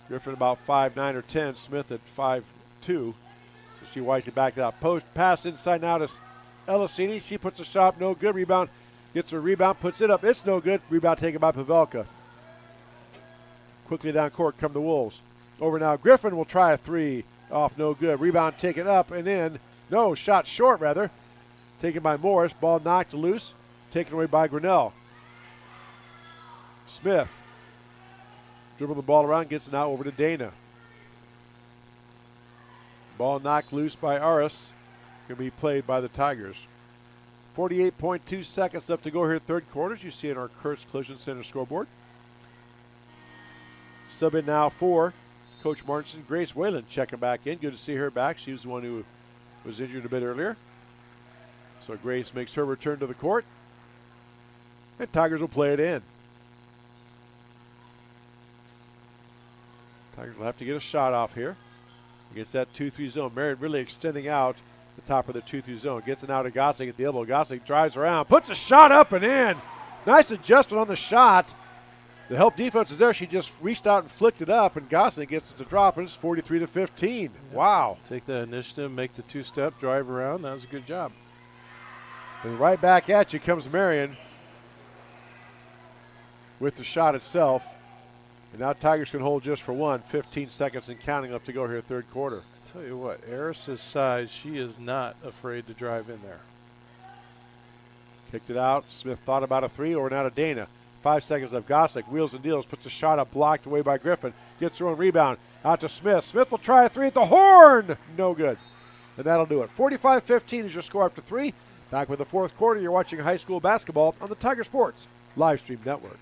Griffin about 5'9" or 10. Smith at 5'2". So she wisely backed it out. Post pass inside now to Elisini. She puts a shot, no good. Rebound, gets her rebound, puts it up. It's no good. Rebound taken by Pavelka. Quickly down court come the Wolves. Over now. Griffin will try a 3. Off, no good. Rebound taken up and in. No, shot short rather. Taken by Morris. Ball knocked loose. Taken away by Grinnell. Smith. Dribble the ball around, gets it now over to Dana. Ball knocked loose by Aris. Going to be played by the Tigers. 48.2 seconds left to go here, third quarter. As you see in our Kurtz Collision Center scoreboard. Sub in now for Coach Martinson. Grace Whalen checking back in. Good to see her back. She was the one who was injured a bit earlier. So Grace makes her return to the court. And Tigers will play it in. Tigers will have to get a shot off here against that 2-3 zone. Marion really extending out the top of the 2-3 zone. Gets it now to Gosling at the elbow. Gosling drives around, puts a shot up and in. Nice adjustment on the shot. The help defense is there. She just reached out and flicked it up, and Gosling gets it to drop, and it's 43-15. Yeah. Wow. Take that initiative, make the 2-step, drive around. That was a good job. And right back at you comes Marion with the shot itself. And now Tigers can hold just for one. 15 seconds and counting left to go here, third quarter. I'll tell you what, Eris's size, she is not afraid to drive in there. Kicked it out. Smith thought about a 3. Over now to Dana. 5 seconds left. Gosling wheels and deals. Puts a shot up, blocked away by Griffin. Gets her own rebound. Out to Smith. Smith will try a 3 at the horn. No good. And that'll do it. 45-15 is your score after 3. Back with the fourth quarter. You're watching high school basketball on the Tiger Sports Live Stream Network.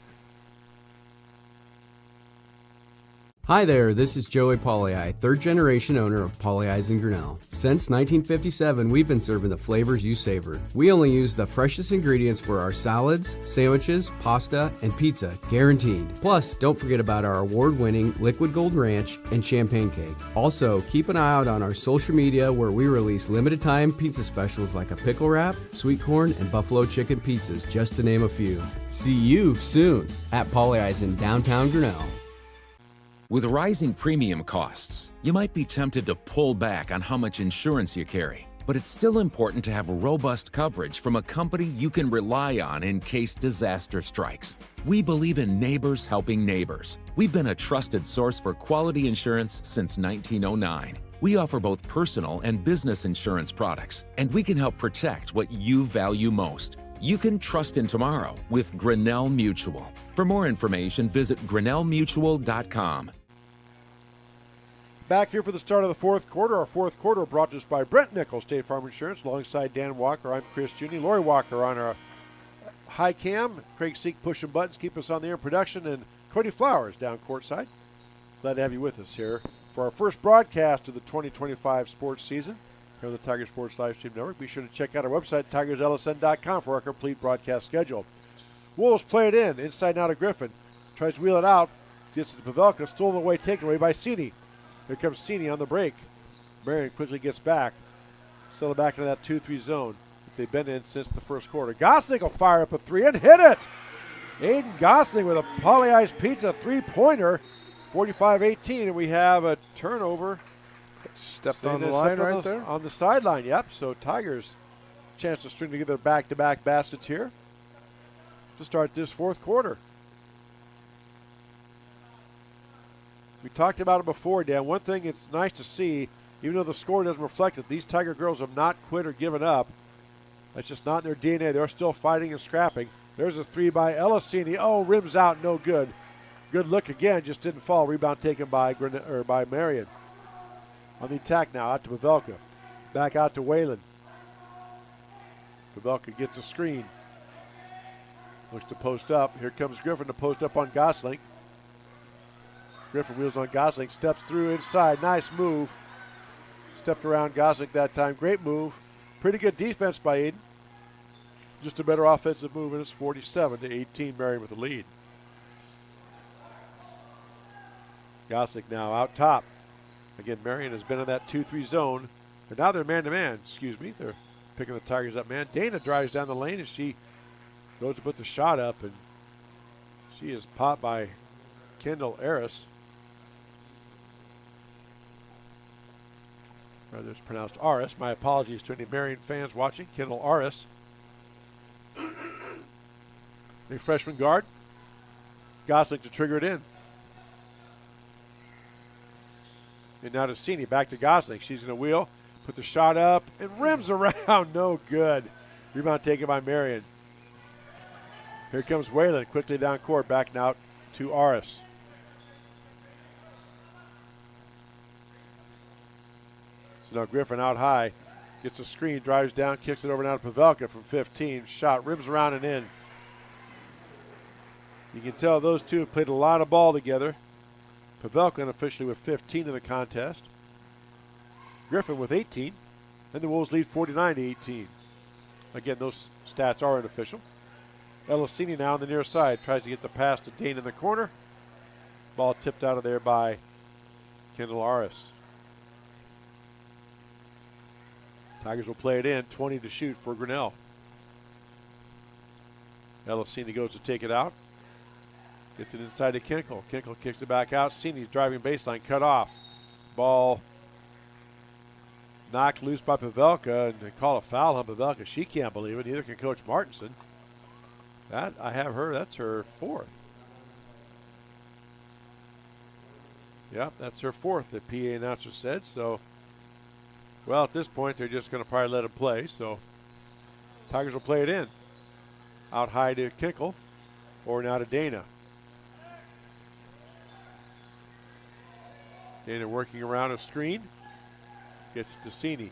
Hi there, this is Joey Pauley, third generation owner of Pauley Eyes in Grinnell. Since 1957, we've been serving the flavors you savor. We only use the freshest ingredients for our salads, sandwiches, pasta, and pizza, guaranteed. Plus, don't forget about our award-winning Liquid Gold Ranch and Champagne Cake. Also, keep an eye out on our social media where we release limited-time pizza specials like a pickle wrap, sweet corn, and buffalo chicken pizzas, just to name a few. See you soon at Pauley Eyes in downtown Grinnell. With rising premium costs, you might be tempted to pull back on how much insurance you carry. But it's still important to have robust coverage from a company you can rely on in case disaster strikes. We believe in neighbors helping neighbors. We've been a trusted source for quality insurance since 1909. We offer both personal and business insurance products, and we can help protect what you value most. You can trust in tomorrow with Grinnell Mutual. For more information, visit grinnellmutual.com. Back here for the start of the fourth quarter. Our fourth quarter brought to us by Brent Nichols, State Farm Insurance. Alongside Dan Walker, I'm Chris Juni. Lori Walker on our high cam. Craig Seek pushing buttons, keep us on the air in production. And Cody Flowers down courtside. Glad to have you with us here for our first broadcast of the 2025 sports season here on the Tiger Sports Live Stream Network. Be sure to check out our website, tigerslsn.com, for our complete broadcast schedule. Wolves play it in, inside now to Griffin. Tries to wheel it out, gets it to Pavelka, stolen away, taken away by Cini. Here comes Cini on the break. Marion quickly gets back. Settle back into that 2-3 zone that they've been in since the first quarter. Gosling will fire up a 3 and hit it. Aiden Gosling with a Pauley Eyes Pizza 3-pointer, 45-18, and we have a turnover Stepped Saying on the they line stepped on right there. On the sideline, yep. So Tigers chance to string together back-to-back baskets here to start this fourth quarter. We talked about it before, Dan. One thing it's nice to see, even though the score doesn't reflect it, these Tiger girls have not quit or given up. That's just not in their DNA. They're still fighting and scrapping. There's a three by Elisini. Oh, rims out, no good. Good look again, just didn't fall. Rebound taken by Marion. On the attack now, out to Pavelka. Back out to Whalen. Pavelka gets a screen. Looks to post up. Here comes Griffin to post up on Gosling. Griffin wheels on Gosling, steps through inside. Nice move. Stepped around Gosling that time. Great move. Pretty good defense by Eden. Just a better offensive move, and it's 47-18. Marion with the lead. Gosling now out top. Again, Marion has been in that 2-3 zone. And now they're man-to-man. Excuse me. They're picking the Tigers up, man. Dana drives down the lane, and she goes to put the shot up, and she is popped by Kendall Aris. Rather, it's pronounced Aris. My apologies to any Marion fans watching. Kendall Aris. The freshman guard. Gosling to trigger it in. And now to Cini, back to Gosling. She's going to wheel, put the shot up, and rims around. No good. Rebound taken by Marion. Here comes Whalen, quickly down court, back now to Aris. So now Griffin out high, gets a screen, drives down, kicks it over now to Pavelka from 15. Shot, rims around and in. You can tell those two have played a lot of ball together. Pavelka unofficially with 15 in the contest. Griffin with 18. And the Wolves lead 49-18. Again, those stats are unofficial. Elisini now on the near side. Tries to get the pass to Dane in the corner. Ball tipped out of there by Kendall Aris. Tigers will play it in. 20 to shoot for Grinnell. Elisini goes to take it out. Gets it inside to Kinkle. Kinkle kicks it back out. Cini driving baseline, cut off. Ball knocked loose by Pavelka, and they call a foul on Pavelka. She can't believe it. Neither can Coach Martinson. That, I have her, that's her fourth. Yep, that's her fourth, the PA announcer said. So, well, at this point, they're just going to probably let it play. So, Tigers will play it in. Out high to Kinkle, or now to Dana. Dana working around a screen. Gets it to Cini.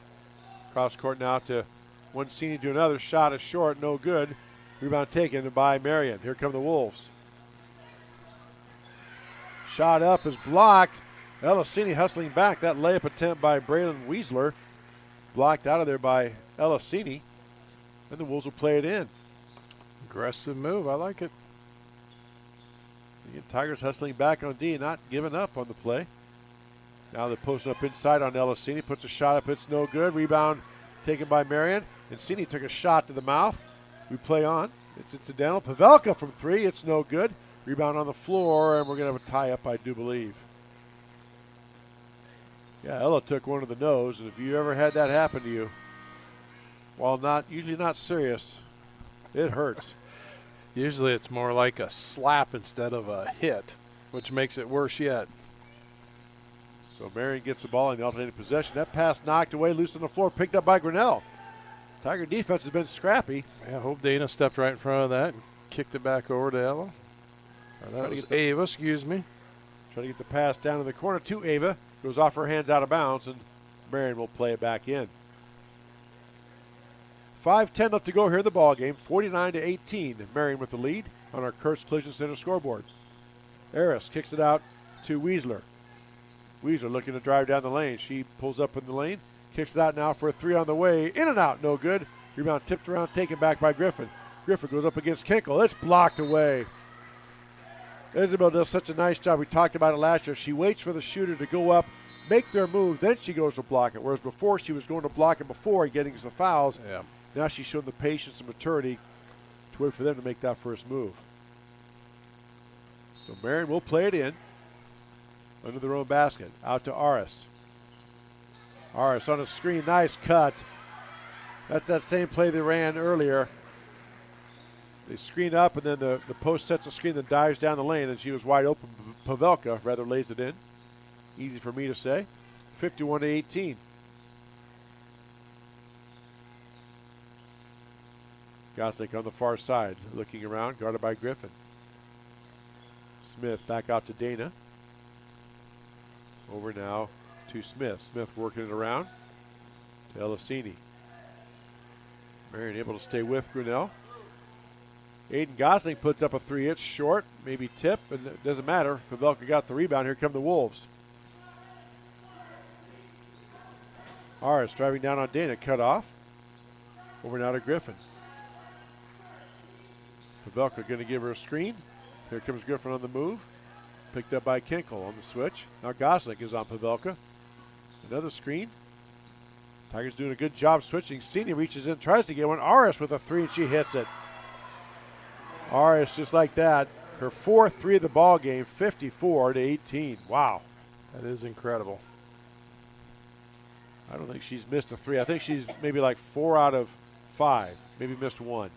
Cross court now to one Cini to another. Shot is short, no good. Rebound taken by Marion. Here come the Wolves. Shot up is blocked. Elisini hustling back. That layup attempt by Braylon Weisler. Blocked out of there by Elisini. And the Wolves will play it in. Aggressive move. I like it. Again, Tigers hustling back on D, not giving up on the play. Now they're posting up inside on Elisini. Puts a shot up. It's no good. Rebound taken by Marion. And Cini took a shot to the mouth. We play on. It's incidental. Pavelka from three. It's no good. Rebound on the floor, and we're going to have a tie-up, I do believe. Yeah, Ella took one to the nose, and if you ever had that happen to you, while usually not serious, it hurts. Usually it's more like a slap instead of a hit, which makes it worse yet. So Marion gets the ball in the alternating possession. That pass knocked away, loose on the floor, picked up by Grinnell. Tiger defense has been scrappy. Yeah, I hope Dana stepped right in front of that and kicked it back over to Ella. Or that was Ava, excuse me. Trying to get the pass down in the corner to Ava. Goes off her hands out of bounds, and Marion will play it back in. 5:10 left to go here in the ball game. 49-18. Marion with the lead on our Kurtz Collision Center scoreboard. Aris kicks it out to Weisler. Weisler looking to drive down the lane. She pulls up in the lane. Kicks it out now for a three on the way. In and out, no good. Rebound tipped around, taken back by Griffin. Griffin goes up against Kinkle. It's blocked away. Isabel does such a nice job. We talked about it last year. She waits for the shooter to go up, make their move, then she goes to block it. Whereas before, she was going to block it before getting the fouls. Yeah. Now she's shown the patience and maturity to wait for them to make that first move. So Marion will play it in under their own basket. Out to Aris. Aris on a screen, nice cut. That's that same play they ran earlier. They screen up, and then the post sets a screen that dives down the lane, and she was wide open. Pavelka rather lays it in. Easy for me to say. 51-18. Gosling on the far side, looking around, guarded by Griffin. Smith back out to Dana. Over now to Smith. Smith working it around to Elisini. Marion able to stay with Grinnell. Aiden Gosling puts up a three. It's short, maybe tip, and it doesn't matter. Pavelka got the rebound. Here come the Wolves. Aris driving down on Dana, cut off. Over now to Griffin. Pavelka going to give her a screen. Here comes Griffin on the move. Picked up by Kinkle on the switch. Now Gosling is on Pavelka. Another screen. Tigers doing a good job switching. Senior reaches in, tries to get one. Aris with a three, and she hits it. Aris just like that. Her fourth three of the ball game, 54-18. Wow. That is incredible. I don't think she's missed a three. I think she's maybe like 4 out of 5. Maybe missed one.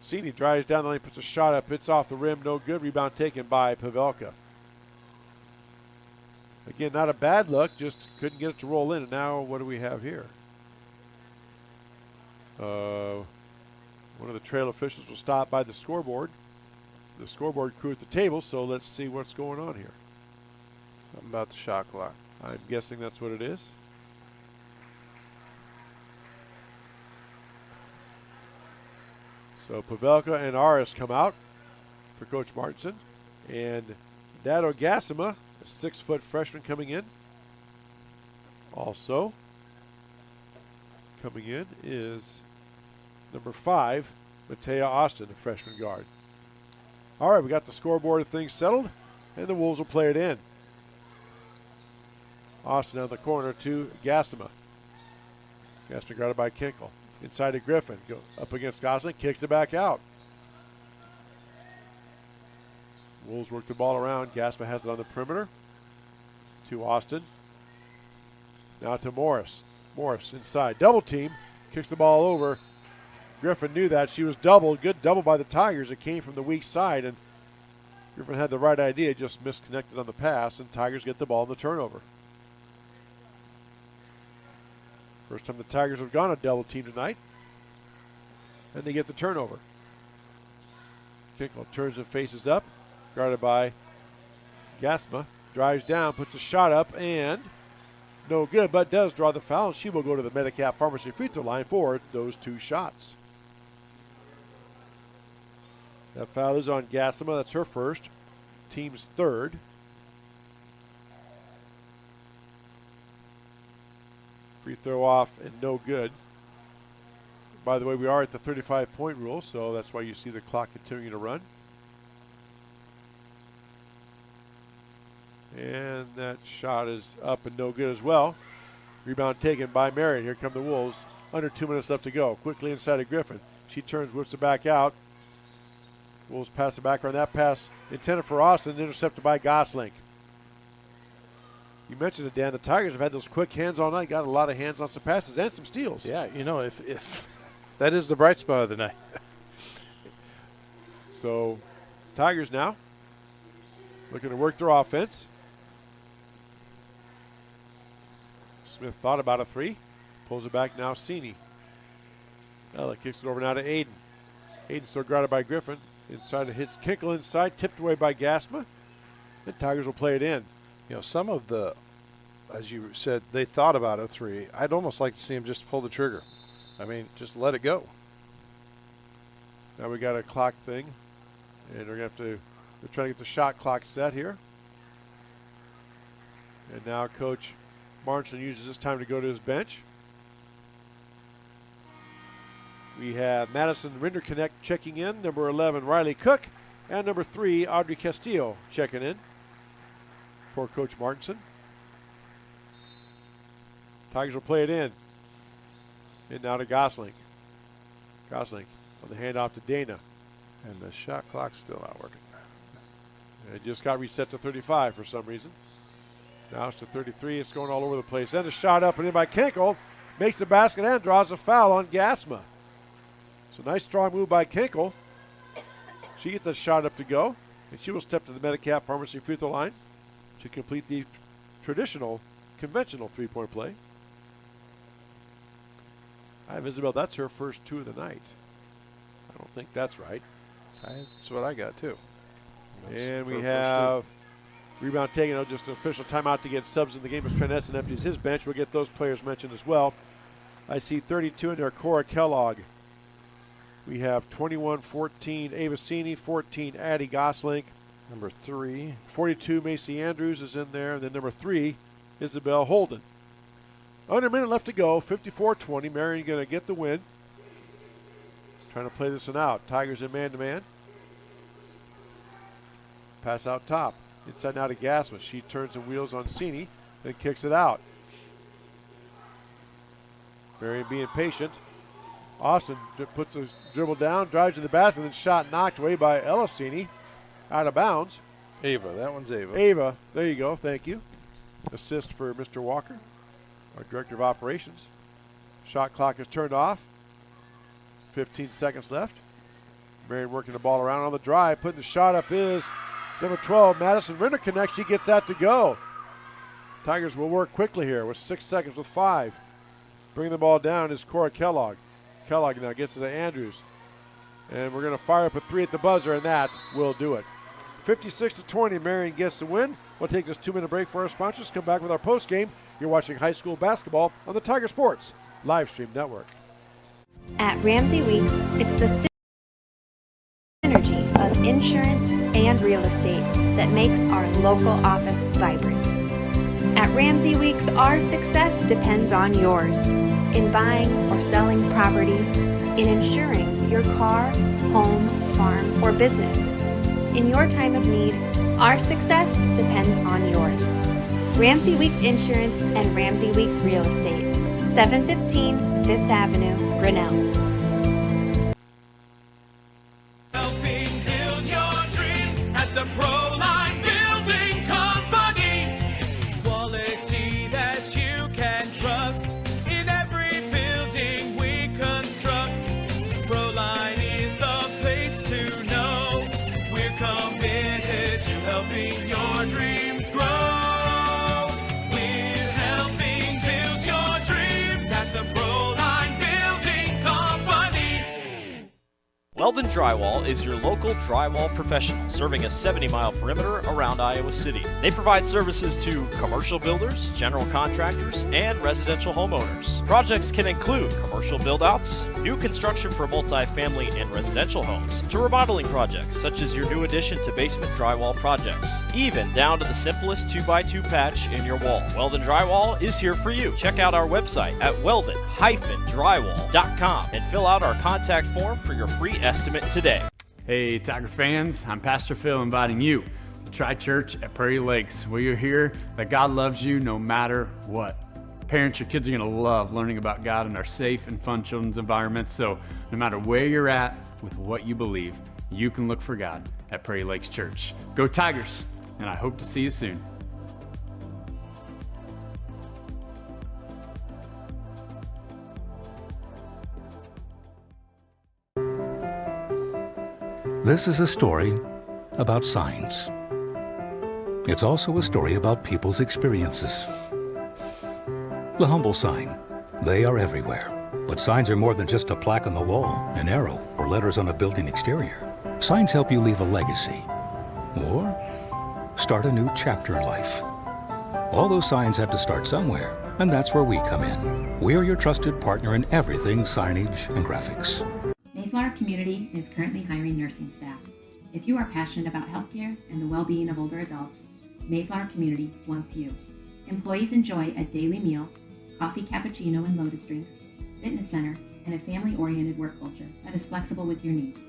Sini drives down the lane, puts a shot up. It's off the rim, no good. Rebound taken by Pavelka. Again, not a bad look, just couldn't get it to roll in. And now what do we have here? One of the trail officials will stop by the scoreboard crew at the table, so let's see what's going on here. Something about the shot clock. I'm guessing that's what it is. So Pavelka and Aris come out for Coach Martinson. And Dado Gassima, a 6-foot freshman coming in. Also coming in is number 5, Matea Austin, a freshman guard. All right, we got the scoreboard of things settled, and the Wolves will play it in. Austin on the corner to Gassima. Gassima guarded by Kinkle. Inside to Griffin. Go up against Gosling. Kicks it back out. Wolves work the ball around. Gassima has it on the perimeter. To Austin. Now to Morris. Morris inside. Double team. Kicks the ball over. Griffin knew that. She was doubled. Good double by the Tigers. It came from the weak side, and Griffin had the right idea, just misconnected on the pass, and Tigers get the ball in the turnover. First time the Tigers have gone a double team tonight. And they get the turnover. Kinkle turns and faces up. Guarded by Gassima. Drives down, puts a shot up, and no good, but does draw the foul. And she will go to the Medicap Pharmacy free throw line for those 2 shots. That foul is on Gassima. That's her first. Team's third. Free throw off and no good. By the way, we are at the 35-point rule, so that's why you see the clock continuing to run. And that shot is up and no good as well. Rebound taken by Marion. Here come the Wolves. Under 2 minutes left to go. Quickly inside of Griffin. She turns, whips it back out. Wolves pass it back around. That pass intended for Austin, intercepted by Gosling. You mentioned it, Dan. The Tigers have had those quick hands all night. Got a lot of hands on some passes and some steals. Yeah, you know, if that is the bright spot of the night. So, Tigers now looking to work their offense. Smith thought about a 3. Pulls it back now, Sini. Ella kicks it over now to Aiden. Aiden still guarded by Griffin. Inside it hits Kinkle inside, tipped away by Gassima. The Tigers will play it in. You know, some of the, as you said, they thought about a 3. I'd almost like to see them just pull the trigger. I mean, just let it go. Now we got a clock thing, and they're trying to get the shot clock set here. And now Coach Martinson uses this time to go to his bench. We have Madison Rinderknecht checking in, number 11 Riley Cook, and number 3 Audrey Castillo checking in for Coach Martinson. Tigers will play it in. And now to Gosling. Gosling on the handoff to Dana. And the shot clock's still not working. It just got reset to 35 for some reason. Now it's to 33. It's going all over the place. Then a shot up and in by Kinkle. Makes the basket and draws a foul on Gasma. So nice strong move by Kinkle. She gets a shot up to go. And she will step to the Medicap Pharmacy free throw line to complete the traditional, conventional three-point play. I have Isabel. That's her first 2 of the night. I don't think that's right. That's what I got, too. And we have rebound taken out, just an official timeout to get subs in the game as Trent Etzen empties his bench. We'll get those players mentioned as well. I see 32 in there, Cora Kellogg. We have 21-14 Avicini, 14 Addie Goslink. Number 3. 42 Macy Andrews is in there. And then number 3, Isabel Holden. Under a minute left to go, 54-20. Marion going to get the win. Trying to play this one out. Tigers in man-to-man. Pass out top. Inside now to Gasma. She turns and wheels on Cini, then kicks it out. Marion being patient. Austin puts a dribble down, drives to the basket, then shot knocked away by Elisini. Out of bounds. Ava. That one's Ava. Ava. There you go. Thank you. Assist for Mr. Walker, our Director of Operations. Shot clock is turned off. 15 seconds left. Marion working the ball around on the drive. Putting the shot up is number 12, Madison Renner connects. She gets that to go. Tigers will work quickly here with 6 seconds with 5. Bringing the ball down is Cora Kellogg. Kellogg now gets it to Andrews. And we're going to fire up a 3 at the buzzer, and that will do it. 56-20, Marion gets the win. We'll take this 2-minute break for our sponsors. Come back with our post game. You're watching high school basketball on the Tiger Sports Live Stream Network. At Ramsey Weeks, it's the synergy of insurance and real estate that makes our local office vibrant. At Ramsey Weeks, our success depends on yours in buying or selling property, in insuring your car, home, farm, or business. In your time of need, our success depends on yours. Ramsey Weeks Insurance and Ramsey Weeks Real Estate, 715 Fifth Avenue, Grinnell. Helping build your dreams at the Proline Building Company. Quality that you can trust in every building we construct. Proline is the place to know. We're committed to helping your dreams grow. We're helping build your dreams at the Proline Building Company. Weldon Drywall is your local drywall professional, serving a 70-mile perimeter around Iowa City. They provide services to commercial builders, general contractors, and residential homeowners. Projects can include commercial build-outs, new construction for multi-family and residential homes, to remodeling projects such as your new addition to basement drywall projects, even down to the simplest 2x2 patch in your wall. Weldon Drywall is here for you. Check out our website at weldon-drywall.com and fill out our contact form for your free estimate today. Hey, Tiger fans, I'm Pastor Phil inviting you to try church at Prairie Lakes, where you'll hear that God loves you no matter what. Parents, your kids are going to love learning about God in our safe and fun children's environments, so no matter where you're at with what you believe, you can look for God at Prairie Lakes Church. Go Tigers, and I hope to see you soon. This is a story about signs. It's also a story about people's experiences. The humble sign. They are everywhere. But signs are more than just a plaque on the wall, an arrow, or letters on a building exterior. Signs help you leave a legacy or start a new chapter in life. All those signs have to start somewhere, and that's where we come in. We are your trusted partner in everything signage and graphics. Mayflower Community is currently hiring nursing staff. If you are passionate about healthcare and the well-being of older adults, Mayflower Community wants you. Employees enjoy a daily meal, coffee cappuccino and lotus drinks, fitness center, and a family-oriented work culture that is flexible with your needs.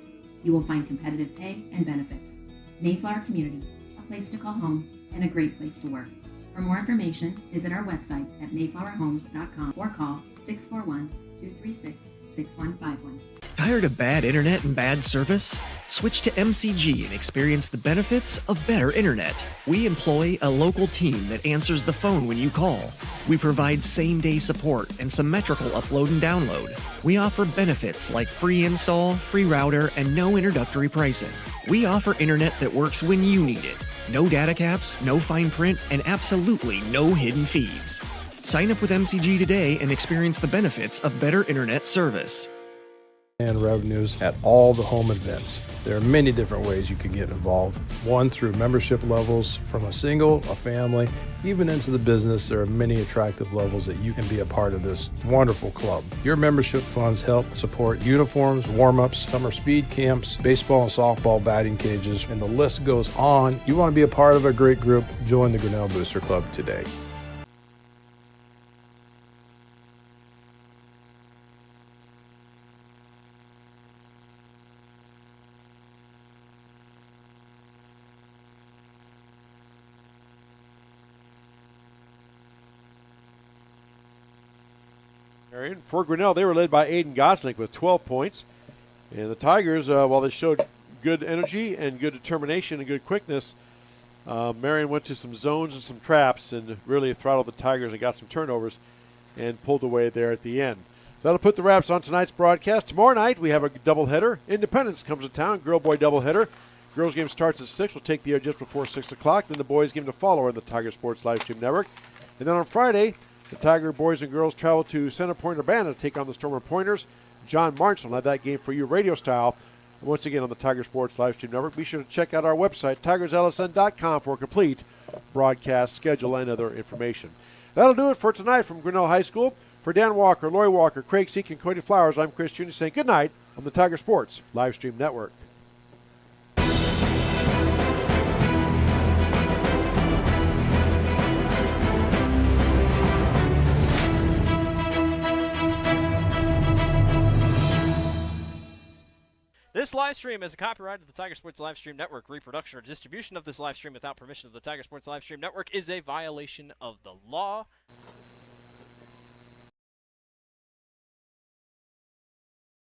You will find competitive pay and benefits. Mayflower Community, a place to call home and a great place to work. For more information, visit our website at mayflowerhomes.com or call 641-236-6151. Tired of bad internet and bad service? Switch to MCG and experience the benefits of better internet. We employ a local team that answers the phone when you call. We provide same-day support and symmetrical upload and download. We offer benefits like free install, free router, and no introductory pricing. We offer internet that works when you need it. No data caps, no fine print, and absolutely no hidden fees. Sign up with MCG today and experience the benefits of better internet service. And revenues at all the home events. There are many different ways you can get involved. One, through membership levels from a single, a family, even into the business. There are many attractive levels that you can be a part of this wonderful club. Your membership funds help support uniforms, warm-ups, summer speed camps, baseball and softball batting cages, and the list goes on. You want to be a part of a great group? Join the Grinnell Booster Club today. Marion. For Grinnell, they were led by Aiden Gosling with 12 points. And the Tigers, while they showed good energy and good determination and good quickness, Marion went to some zones and some traps and really throttled the Tigers and got some turnovers and pulled away there at the end. That'll put the wraps on tonight's broadcast. Tomorrow night, we have a doubleheader. Independence comes to town, girl-boy doubleheader. Girls game starts at 6. We'll take the air just before 6 o'clock. Then the boys game to follow on the Tiger Sports Livestream Network. And then on Friday, the Tiger boys and girls travel to Center Point, Urbana to take on the Stormer Pointers. John Martin will have that game for you radio style once again on the Tiger Sports Livestream Network. Be sure to check out our website, tigerslsn.com, for a complete broadcast schedule and other information. That'll do it for tonight from Grinnell High School. For Dan Walker, Lori Walker, Craig Seek, and Cody Flowers, I'm Chris Jr. saying good night on the Tiger Sports Livestream Network. This live stream is a copyright of the Tiger Sports Livestream Network. Reproduction or distribution of this live stream without permission of the Tiger Sports Livestream Network is a violation of the law.